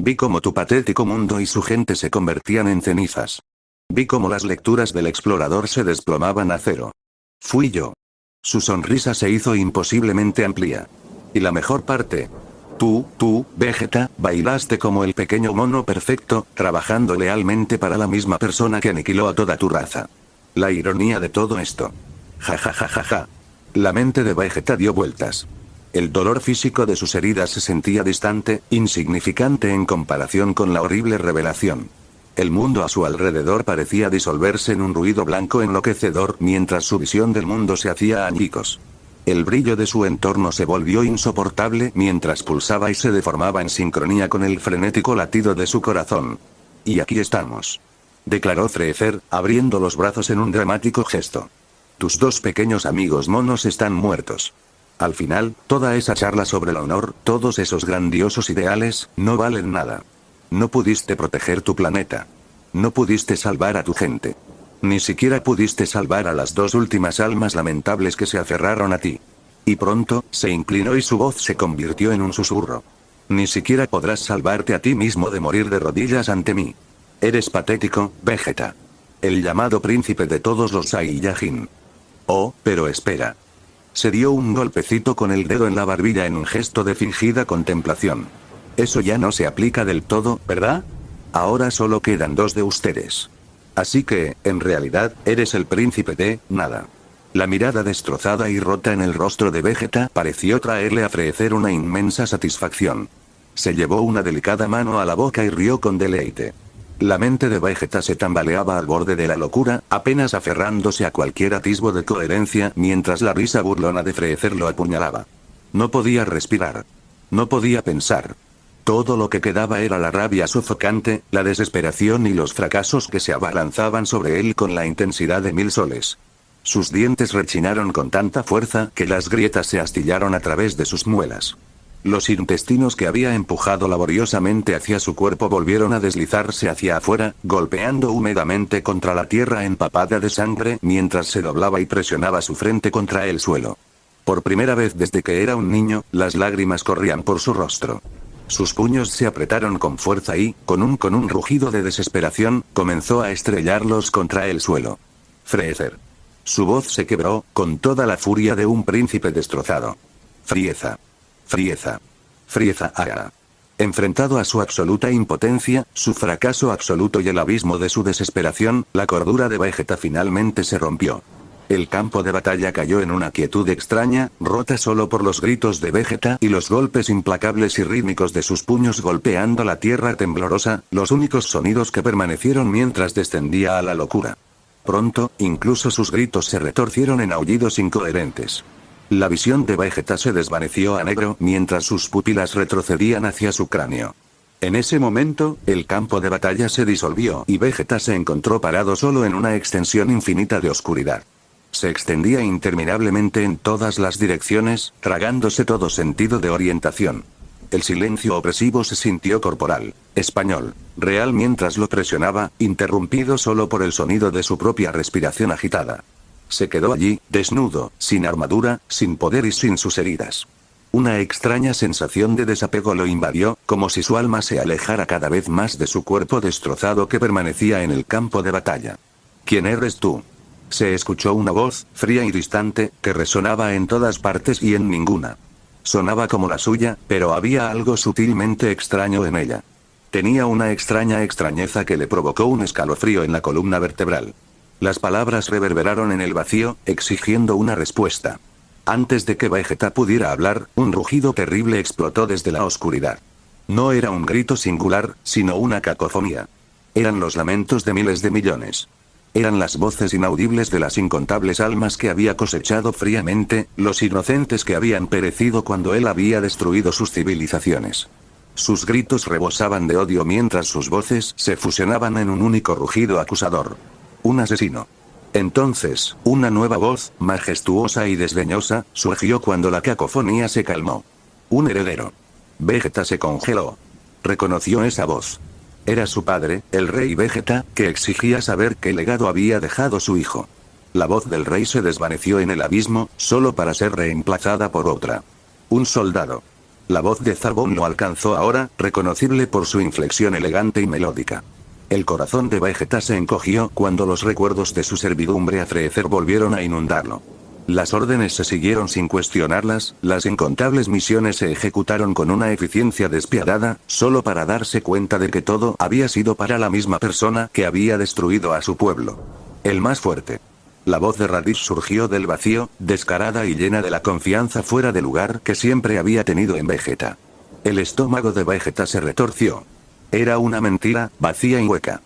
Vi cómo tu patético mundo y su gente se convertían en cenizas. Vi cómo las lecturas del explorador se desplomaban a cero. Fui yo. Su sonrisa se hizo imposiblemente amplia. Y la mejor parte. Tú, Vegeta, bailaste como el pequeño mono perfecto, trabajando lealmente para la misma persona que aniquiló a toda tu raza. La ironía de todo esto. Ja ja ja ja ja. La mente de Vegeta dio vueltas. El dolor físico de sus heridas se sentía distante, insignificante en comparación con la horrible revelación. El mundo a su alrededor parecía disolverse en un ruido blanco enloquecedor mientras su visión del mundo se hacía añicos. El brillo de su entorno se volvió insoportable mientras pulsaba y se deformaba en sincronía con el frenético latido de su corazón. Y aquí estamos. declaró Freezer, abriendo los brazos en un dramático gesto. Tus dos pequeños amigos monos están muertos. Al final, toda esa charla sobre el honor, todos esos grandiosos ideales, no valen nada. No pudiste proteger tu planeta. No pudiste salvar a tu gente. Ni siquiera pudiste salvar a las dos últimas almas lamentables que se aferraron a ti. Y pronto, se inclinó y su voz se convirtió en un susurro. Ni siquiera podrás salvarte a ti mismo de morir de rodillas ante mí. Eres patético, Vegeta. El llamado príncipe de todos los Saiyajin. Oh, pero espera. Se dio un golpecito con el dedo en la barbilla en un gesto de fingida contemplación. Eso ya no se aplica del todo, ¿verdad? Ahora solo quedan dos de ustedes. Así que, en realidad, eres el príncipe de nada. La mirada destrozada y rota en el rostro de Vegeta pareció traerle a Freezer una inmensa satisfacción. Se llevó una delicada mano a la boca y rió con deleite. La mente de Vegeta se tambaleaba al borde de la locura, apenas aferrándose a cualquier atisbo de coherencia, mientras la risa burlona de Freezer lo apuñalaba. No podía respirar. No podía pensar. Todo lo que quedaba era la rabia sofocante, la desesperación y los fracasos que se abalanzaban sobre él con la intensidad de 1000 soles. Sus dientes rechinaron con tanta fuerza que las grietas se astillaron a través de sus muelas. Los intestinos que había empujado laboriosamente hacia su cuerpo volvieron a deslizarse hacia afuera, golpeando húmedamente contra la tierra empapada de sangre mientras se doblaba y presionaba su frente contra el suelo. Por primera vez desde que era un niño, las lágrimas corrían por su rostro. Sus puños se apretaron con fuerza y, con un rugido de desesperación, comenzó a estrellarlos contra el suelo. Freezer. Su voz se quebró, con toda la furia de un príncipe destrozado. Frieza. Frieza. Frieza. Enfrentado a su absoluta impotencia, su fracaso absoluto y el abismo de su desesperación, la cordura de Vegeta finalmente se rompió. El campo de batalla cayó en una quietud extraña, rota solo por los gritos de Vegeta y los golpes implacables y rítmicos de sus puños golpeando la tierra temblorosa, los únicos sonidos que permanecieron mientras descendía a la locura. Pronto, incluso sus gritos se retorcieron en aullidos incoherentes. La visión de Vegeta se desvaneció a negro mientras sus pupilas retrocedían hacia su cráneo. En ese momento, el campo de batalla se disolvió y Vegeta se encontró parado solo en una extensión infinita de oscuridad. Se extendía interminablemente en todas las direcciones, tragándose todo sentido de orientación. El silencio opresivo se sintió corporal, español, real mientras lo presionaba, interrumpido solo por el sonido de su propia respiración agitada. Se quedó allí, desnudo, sin armadura, sin poder y sin sus heridas. Una extraña sensación de desapego lo invadió, como si su alma se alejara cada vez más de su cuerpo destrozado que permanecía en el campo de batalla. ¿Quién eres tú? Se escuchó una voz, fría y distante, que resonaba en todas partes y en ninguna. Sonaba como la suya, pero había algo sutilmente extraño en ella. Tenía una extraña extrañeza que le provocó un escalofrío en la columna vertebral. Las palabras reverberaron en el vacío, exigiendo una respuesta. Antes de que Vegeta pudiera hablar, un rugido terrible explotó desde la oscuridad. No era un grito singular, sino una cacofonía. Eran los lamentos de miles de millones. Eran las voces inaudibles de las incontables almas que había cosechado fríamente, los inocentes que habían perecido cuando él había destruido sus civilizaciones. Sus gritos rebosaban de odio mientras sus voces se fusionaban en un único rugido acusador. Un asesino. Entonces, una nueva voz, majestuosa y desdeñosa, surgió cuando la cacofonía se calmó. Un heredero. Vegeta se congeló. Reconoció esa voz. Era su padre, el rey Vegeta, que exigía saber qué legado había dejado su hijo. La voz del rey se desvaneció en el abismo, solo para ser reemplazada por otra. Un soldado. La voz de Zarbon lo alcanzó ahora, reconocible por su inflexión elegante y melódica. El corazón de Vegeta se encogió cuando los recuerdos de su servidumbre a Freezer volvieron a inundarlo. Las órdenes se siguieron sin cuestionarlas, las incontables misiones se ejecutaron con una eficiencia despiadada, solo para darse cuenta de que todo había sido para la misma persona que había destruido a su pueblo. El más fuerte. La voz de Raditz surgió del vacío, descarada y llena de la confianza fuera de lugar que siempre había tenido en Vegeta. El estómago de Vegeta se retorció. Era una mentira, vacía y hueca.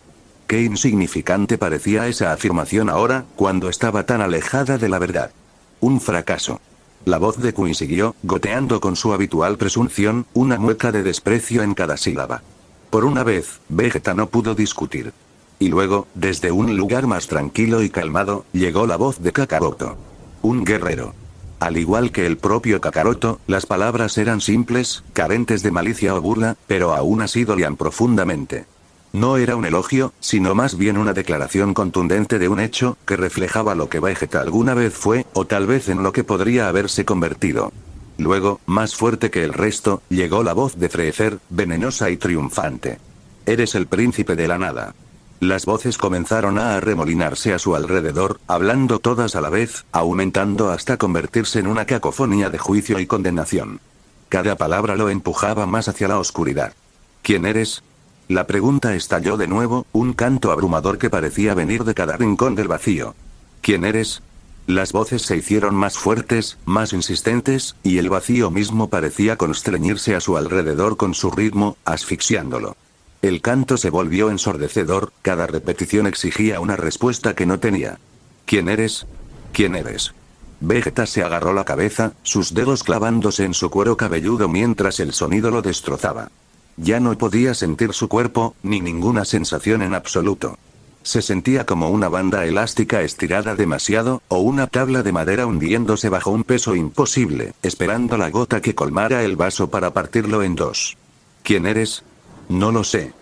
Qué insignificante parecía esa afirmación ahora, cuando estaba tan alejada de la verdad. Un fracaso. La voz de Kuin siguió, goteando con su habitual presunción, una mueca de desprecio en cada sílaba. Por una vez, Vegeta no pudo discutir. Y luego, desde un lugar más tranquilo y calmado, llegó la voz de Kakaroto. Un guerrero. Al igual que el propio Kakaroto, las palabras eran simples, carentes de malicia o burla, pero aún así dolían profundamente. No era un elogio, sino más bien una declaración contundente de un hecho, que reflejaba lo que Vegeta alguna vez fue, o tal vez en lo que podría haberse convertido. Luego, más fuerte que el resto, llegó la voz de Freezer, venenosa y triunfante. Eres el príncipe de la nada. Las voces comenzaron a arremolinarse a su alrededor, hablando todas a la vez, aumentando hasta convertirse en una cacofonía de juicio y condenación. Cada palabra lo empujaba más hacia la oscuridad. ¿Quién eres? La pregunta estalló de nuevo, un canto abrumador que parecía venir de cada rincón del vacío. ¿Quién eres? Las voces se hicieron más fuertes, más insistentes, y el vacío mismo parecía constreñirse a su alrededor con su ritmo, asfixiándolo. El canto se volvió ensordecedor, cada repetición exigía una respuesta que no tenía. ¿Quién eres? ¿Quién eres? Vegeta se agarró la cabeza, sus dedos clavándose en su cuero cabelludo mientras el sonido lo destrozaba. Ya no podía sentir su cuerpo, ni ninguna sensación en absoluto. Se sentía como una banda elástica estirada demasiado, o una tabla de madera hundiéndose bajo un peso imposible, esperando la gota que colmara el vaso para partirlo en dos. ¿Quién eres? No lo sé.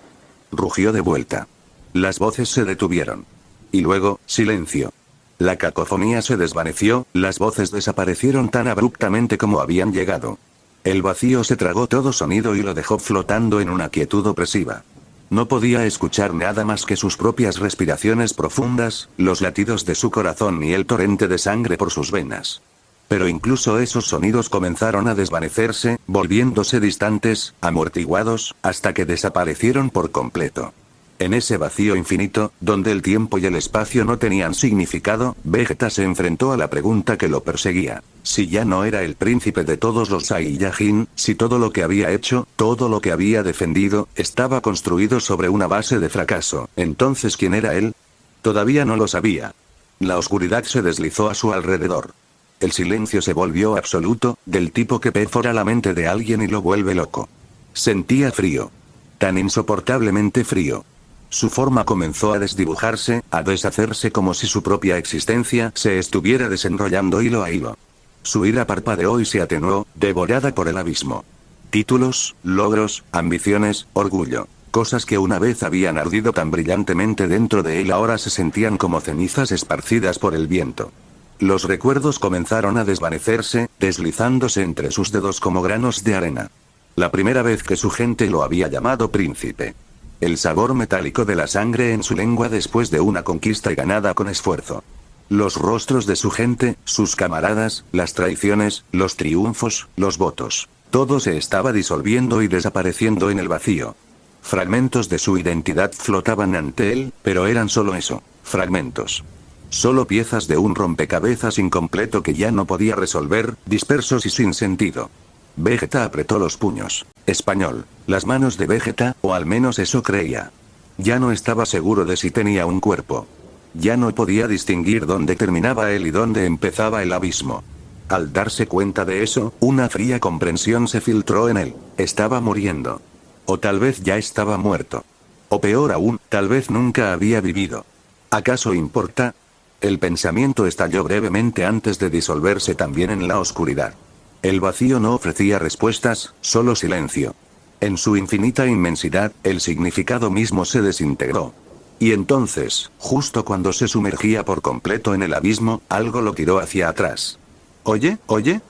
Rugió de vuelta. Las voces se detuvieron. Y luego, silencio. La cacofonía se desvaneció, las voces desaparecieron tan abruptamente como habían llegado. El vacío se tragó todo sonido y lo dejó flotando en una quietud opresiva. No podía escuchar nada más que sus propias respiraciones profundas, los latidos de su corazón y el torrente de sangre por sus venas. Pero incluso esos sonidos comenzaron a desvanecerse, volviéndose distantes, amortiguados, hasta que desaparecieron por completo. En ese vacío infinito, donde el tiempo y el espacio no tenían significado, Vegeta se enfrentó a la pregunta que lo perseguía. Si ya no era el príncipe de todos los Saiyajin, si todo lo que había hecho, todo lo que había defendido, estaba construido sobre una base de fracaso, entonces ¿quién era él? Todavía no lo sabía. La oscuridad se deslizó a su alrededor. El silencio se volvió absoluto, del tipo que perfora la mente de alguien y lo vuelve loco. Sentía frío. Tan insoportablemente frío. Su forma comenzó a desdibujarse, a deshacerse como si su propia existencia se estuviera desenrollando hilo a hilo. Su ira parpadeó y se atenuó, devorada por el abismo. Títulos, logros, ambiciones, orgullo. Cosas que una vez habían ardido tan brillantemente dentro de él ahora se sentían como cenizas esparcidas por el viento. Los recuerdos comenzaron a desvanecerse, deslizándose entre sus dedos como granos de arena. La primera vez que su gente lo había llamado príncipe. El sabor metálico de la sangre en su lengua después de una conquista ganada con esfuerzo. Los rostros de su gente, sus camaradas, las traiciones, los triunfos, los votos. Todo se estaba disolviendo y desapareciendo en el vacío. Fragmentos de su identidad flotaban ante él, pero eran solo eso, fragmentos. Solo piezas de un rompecabezas incompleto que ya no podía resolver, dispersos y sin sentido. Vegeta apretó los puños. Español. Las manos de Vegeta, o al menos eso creía. Ya no estaba seguro de si tenía un cuerpo. Ya no podía distinguir dónde terminaba él y dónde empezaba el abismo. Al darse cuenta de eso, una fría comprensión se filtró en él. Estaba muriendo. O tal vez ya estaba muerto. O peor aún, tal vez nunca había vivido. ¿Acaso importa? El pensamiento estalló brevemente antes de disolverse también en la oscuridad. El vacío no ofrecía respuestas, solo silencio. En su infinita inmensidad, el significado mismo se desintegró. Y entonces, justo cuando se sumergía por completo en el abismo, algo lo tiró hacia atrás. Oye,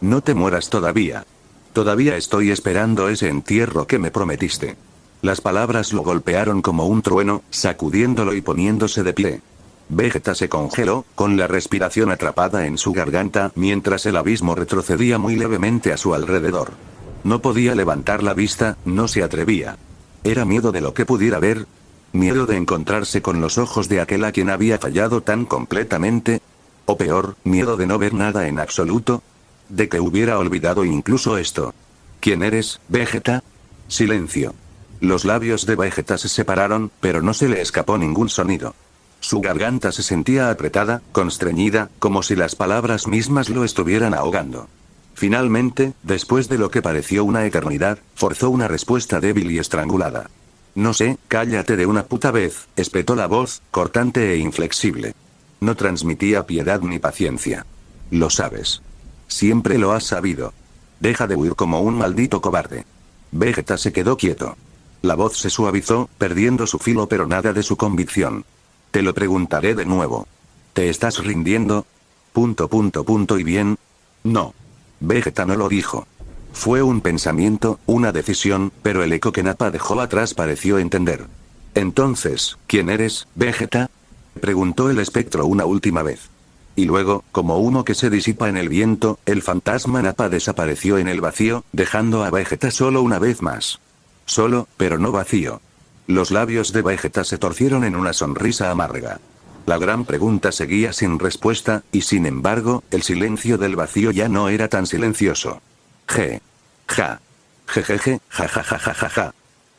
no te mueras todavía. Todavía estoy esperando ese entierro que me prometiste. Las palabras lo golpearon como un trueno, sacudiéndolo y poniéndose de pie. Vegeta se congeló, con la respiración atrapada en su garganta, mientras el abismo retrocedía muy levemente a su alrededor. No podía levantar la vista, no se atrevía. Era miedo de lo que pudiera ver. Miedo de encontrarse con los ojos de aquel a quien había fallado tan completamente. O peor, miedo de no ver nada en absoluto. De que hubiera olvidado incluso esto. ¿Quién eres, Vegeta? Silencio. Los labios de Vegeta se separaron, pero no se le escapó ningún sonido. Su garganta se sentía apretada, constreñida, como si las palabras mismas lo estuvieran ahogando. Finalmente, después de lo que pareció una eternidad, forzó una respuesta débil y estrangulada. No sé, cállate de una puta vez, espetó la voz, cortante e inflexible. No transmitía piedad ni paciencia. Lo sabes. Siempre lo has sabido. Deja de huir como un maldito cobarde. Vegeta se quedó quieto. La voz se suavizó, perdiendo su filo pero nada de su convicción. Te lo preguntaré de nuevo. ¿Te estás rindiendo? Y bien. No. Vegeta no lo dijo. Fue un pensamiento, una decisión, pero el eco que Nappa dejó atrás pareció entender. Entonces, ¿quién eres, Vegeta? Preguntó el espectro una última vez. Y luego, como humo que se disipa en el viento, el fantasma Nappa desapareció en el vacío, dejando a Vegeta solo una vez más. Solo, pero no vacío. Los labios de Vegeta se torcieron en una sonrisa amarga. La gran pregunta seguía sin respuesta, y sin embargo, el silencio del vacío ya no era tan silencioso. Ja. Jejeje, ja.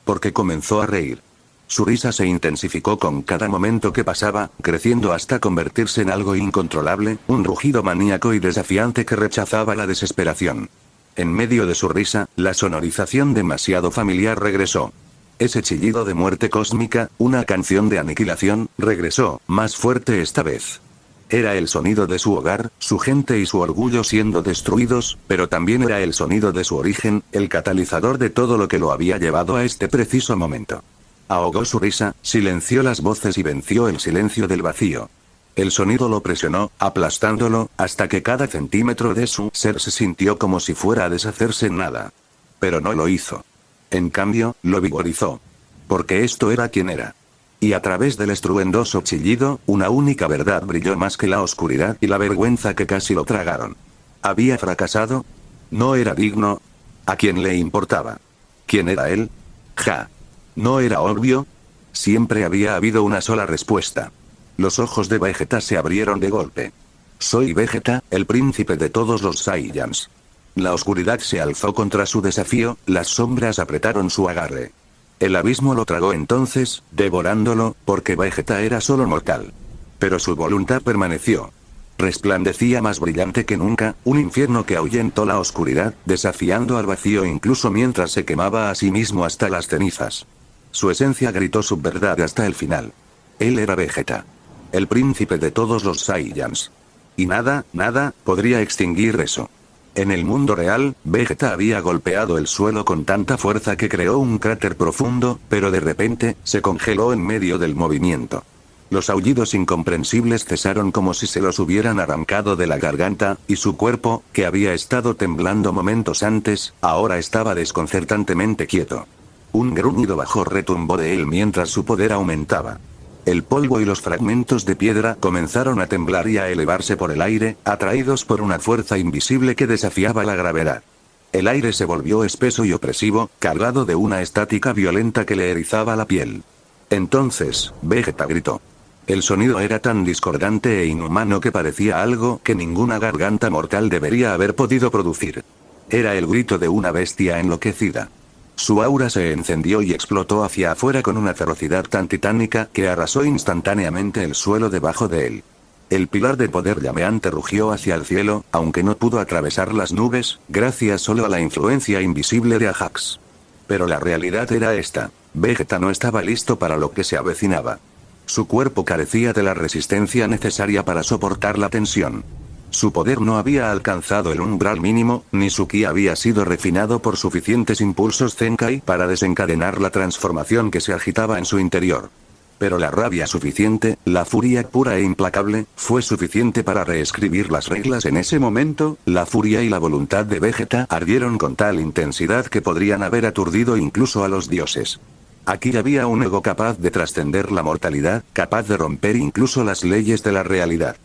Porque comenzó a reír. Su risa se intensificó con cada momento que pasaba, creciendo hasta convertirse en algo incontrolable, un rugido maníaco y desafiante que rechazaba la desesperación. En medio de su risa, la sonorización demasiado familiar regresó. Ese chillido de muerte cósmica, una canción de aniquilación, regresó, más fuerte esta vez. Era el sonido de su hogar, su gente y su orgullo siendo destruidos, pero también era el sonido de su origen, el catalizador de todo lo que lo había llevado a este preciso momento. Ahogó su risa, silenció las voces y venció el silencio del vacío. El sonido lo presionó, aplastándolo, hasta que cada centímetro de su ser se sintió como si fuera a deshacerse en nada. Pero no lo hizo. En cambio, lo vigorizó. Porque esto era quien era. Y a través del estruendoso chillido, una única verdad brilló más que la oscuridad y la vergüenza que casi lo tragaron. ¿Había fracasado? ¿No era digno? ¿A quién le importaba? ¿Quién era él? Ja. ¿No era obvio? Siempre había habido una sola respuesta. Los ojos de Vegeta se abrieron de golpe. Soy Vegeta, el príncipe de todos los Saiyans. La oscuridad se alzó contra su desafío, las sombras apretaron su agarre. El abismo lo tragó entonces, devorándolo, porque Vegeta era solo mortal. Pero su voluntad permaneció. Resplandecía más brillante que nunca, un infierno que ahuyentó la oscuridad, desafiando al vacío incluso mientras se quemaba a sí mismo hasta las cenizas. Su esencia gritó su verdad hasta el final. Él era Vegeta. El príncipe de todos los Saiyans. Y nada, podría extinguir eso. En el mundo real, Vegeta había golpeado el suelo con tanta fuerza que creó un cráter profundo, pero de repente, se congeló en medio del movimiento. Los aullidos incomprensibles cesaron como si se los hubieran arrancado de la garganta, y su cuerpo, que había estado temblando momentos antes, ahora estaba desconcertantemente quieto. Un gruñido bajo retumbó de él mientras su poder aumentaba. El polvo y los fragmentos de piedra comenzaron a temblar y a elevarse por el aire, atraídos por una fuerza invisible que desafiaba la gravedad. El aire se volvió espeso y opresivo, cargado de una estática violenta que le erizaba la piel. Entonces, Vegeta gritó. El sonido era tan discordante e inhumano que parecía algo que ninguna garganta mortal debería haber podido producir. Era el grito de una bestia enloquecida. Su aura se encendió y explotó hacia afuera con una ferocidad tan titánica que arrasó instantáneamente el suelo debajo de él. El pilar de poder llameante rugió hacia el cielo, aunque no pudo atravesar las nubes, gracias solo a la influencia invisible de Ajax. Pero la realidad era esta. Vegeta no estaba listo para lo que se avecinaba. Su cuerpo carecía de la resistencia necesaria para soportar la tensión. Su poder no había alcanzado el umbral mínimo, ni su ki había sido refinado por suficientes impulsos Zenkai para desencadenar la transformación que se agitaba en su interior. Pero la rabia suficiente, la furia pura e implacable, fue suficiente para reescribir las reglas en ese momento. La furia y la voluntad de Vegeta ardieron con tal intensidad que podrían haber aturdido incluso a los dioses. Aquí había un ego capaz de trascender la mortalidad, capaz de romper incluso las leyes de la realidad.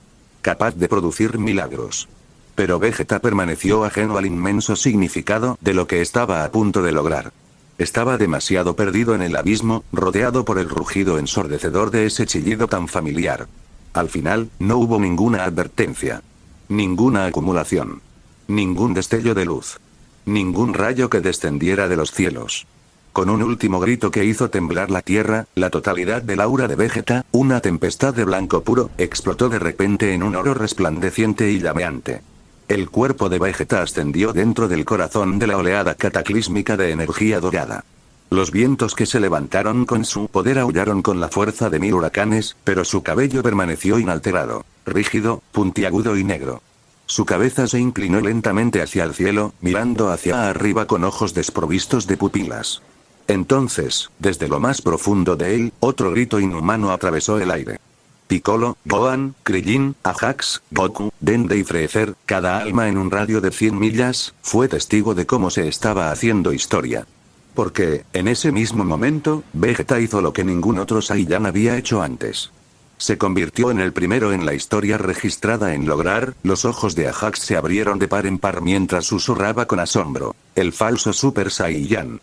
Capaz de producir milagros. Pero Vegeta permaneció ajeno al inmenso significado de lo que estaba a punto de lograr. Estaba demasiado perdido en el abismo, rodeado por el rugido ensordecedor de ese chillido tan familiar. Al final, no hubo ninguna advertencia. Ninguna acumulación. Ningún destello de luz. Ningún rayo que descendiera de los cielos. Con un último grito que hizo temblar la tierra, la totalidad del aura de Vegeta, una tempestad de blanco puro, explotó de repente en un oro resplandeciente y llameante. El cuerpo de Vegeta ascendió dentro del corazón de la oleada cataclísmica de energía dorada. Los vientos que se levantaron con su poder aullaron con la fuerza de 1000 huracanes, pero su cabello permaneció inalterado, rígido, puntiagudo y negro. Su cabeza se inclinó lentamente hacia el cielo, mirando hacia arriba con ojos desprovistos de pupilas. Entonces, desde lo más profundo de él, otro grito inhumano atravesó el aire. Piccolo, Gohan, Krillin, Ajax, Goku, Dende y Freezer, cada alma en un radio de 100 millas, fue testigo de cómo se estaba haciendo historia. Porque, en ese mismo momento, Vegeta hizo lo que ningún otro Saiyan había hecho antes. Se convirtió en el primero en la historia registrada en lograr, los ojos de Ajax se abrieron de par en par mientras susurraba con asombro, el falso Super Saiyan.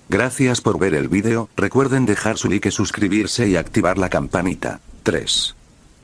Gracias por ver el vídeo, recuerden dejar su like, suscribirse y activar la campanita. 3.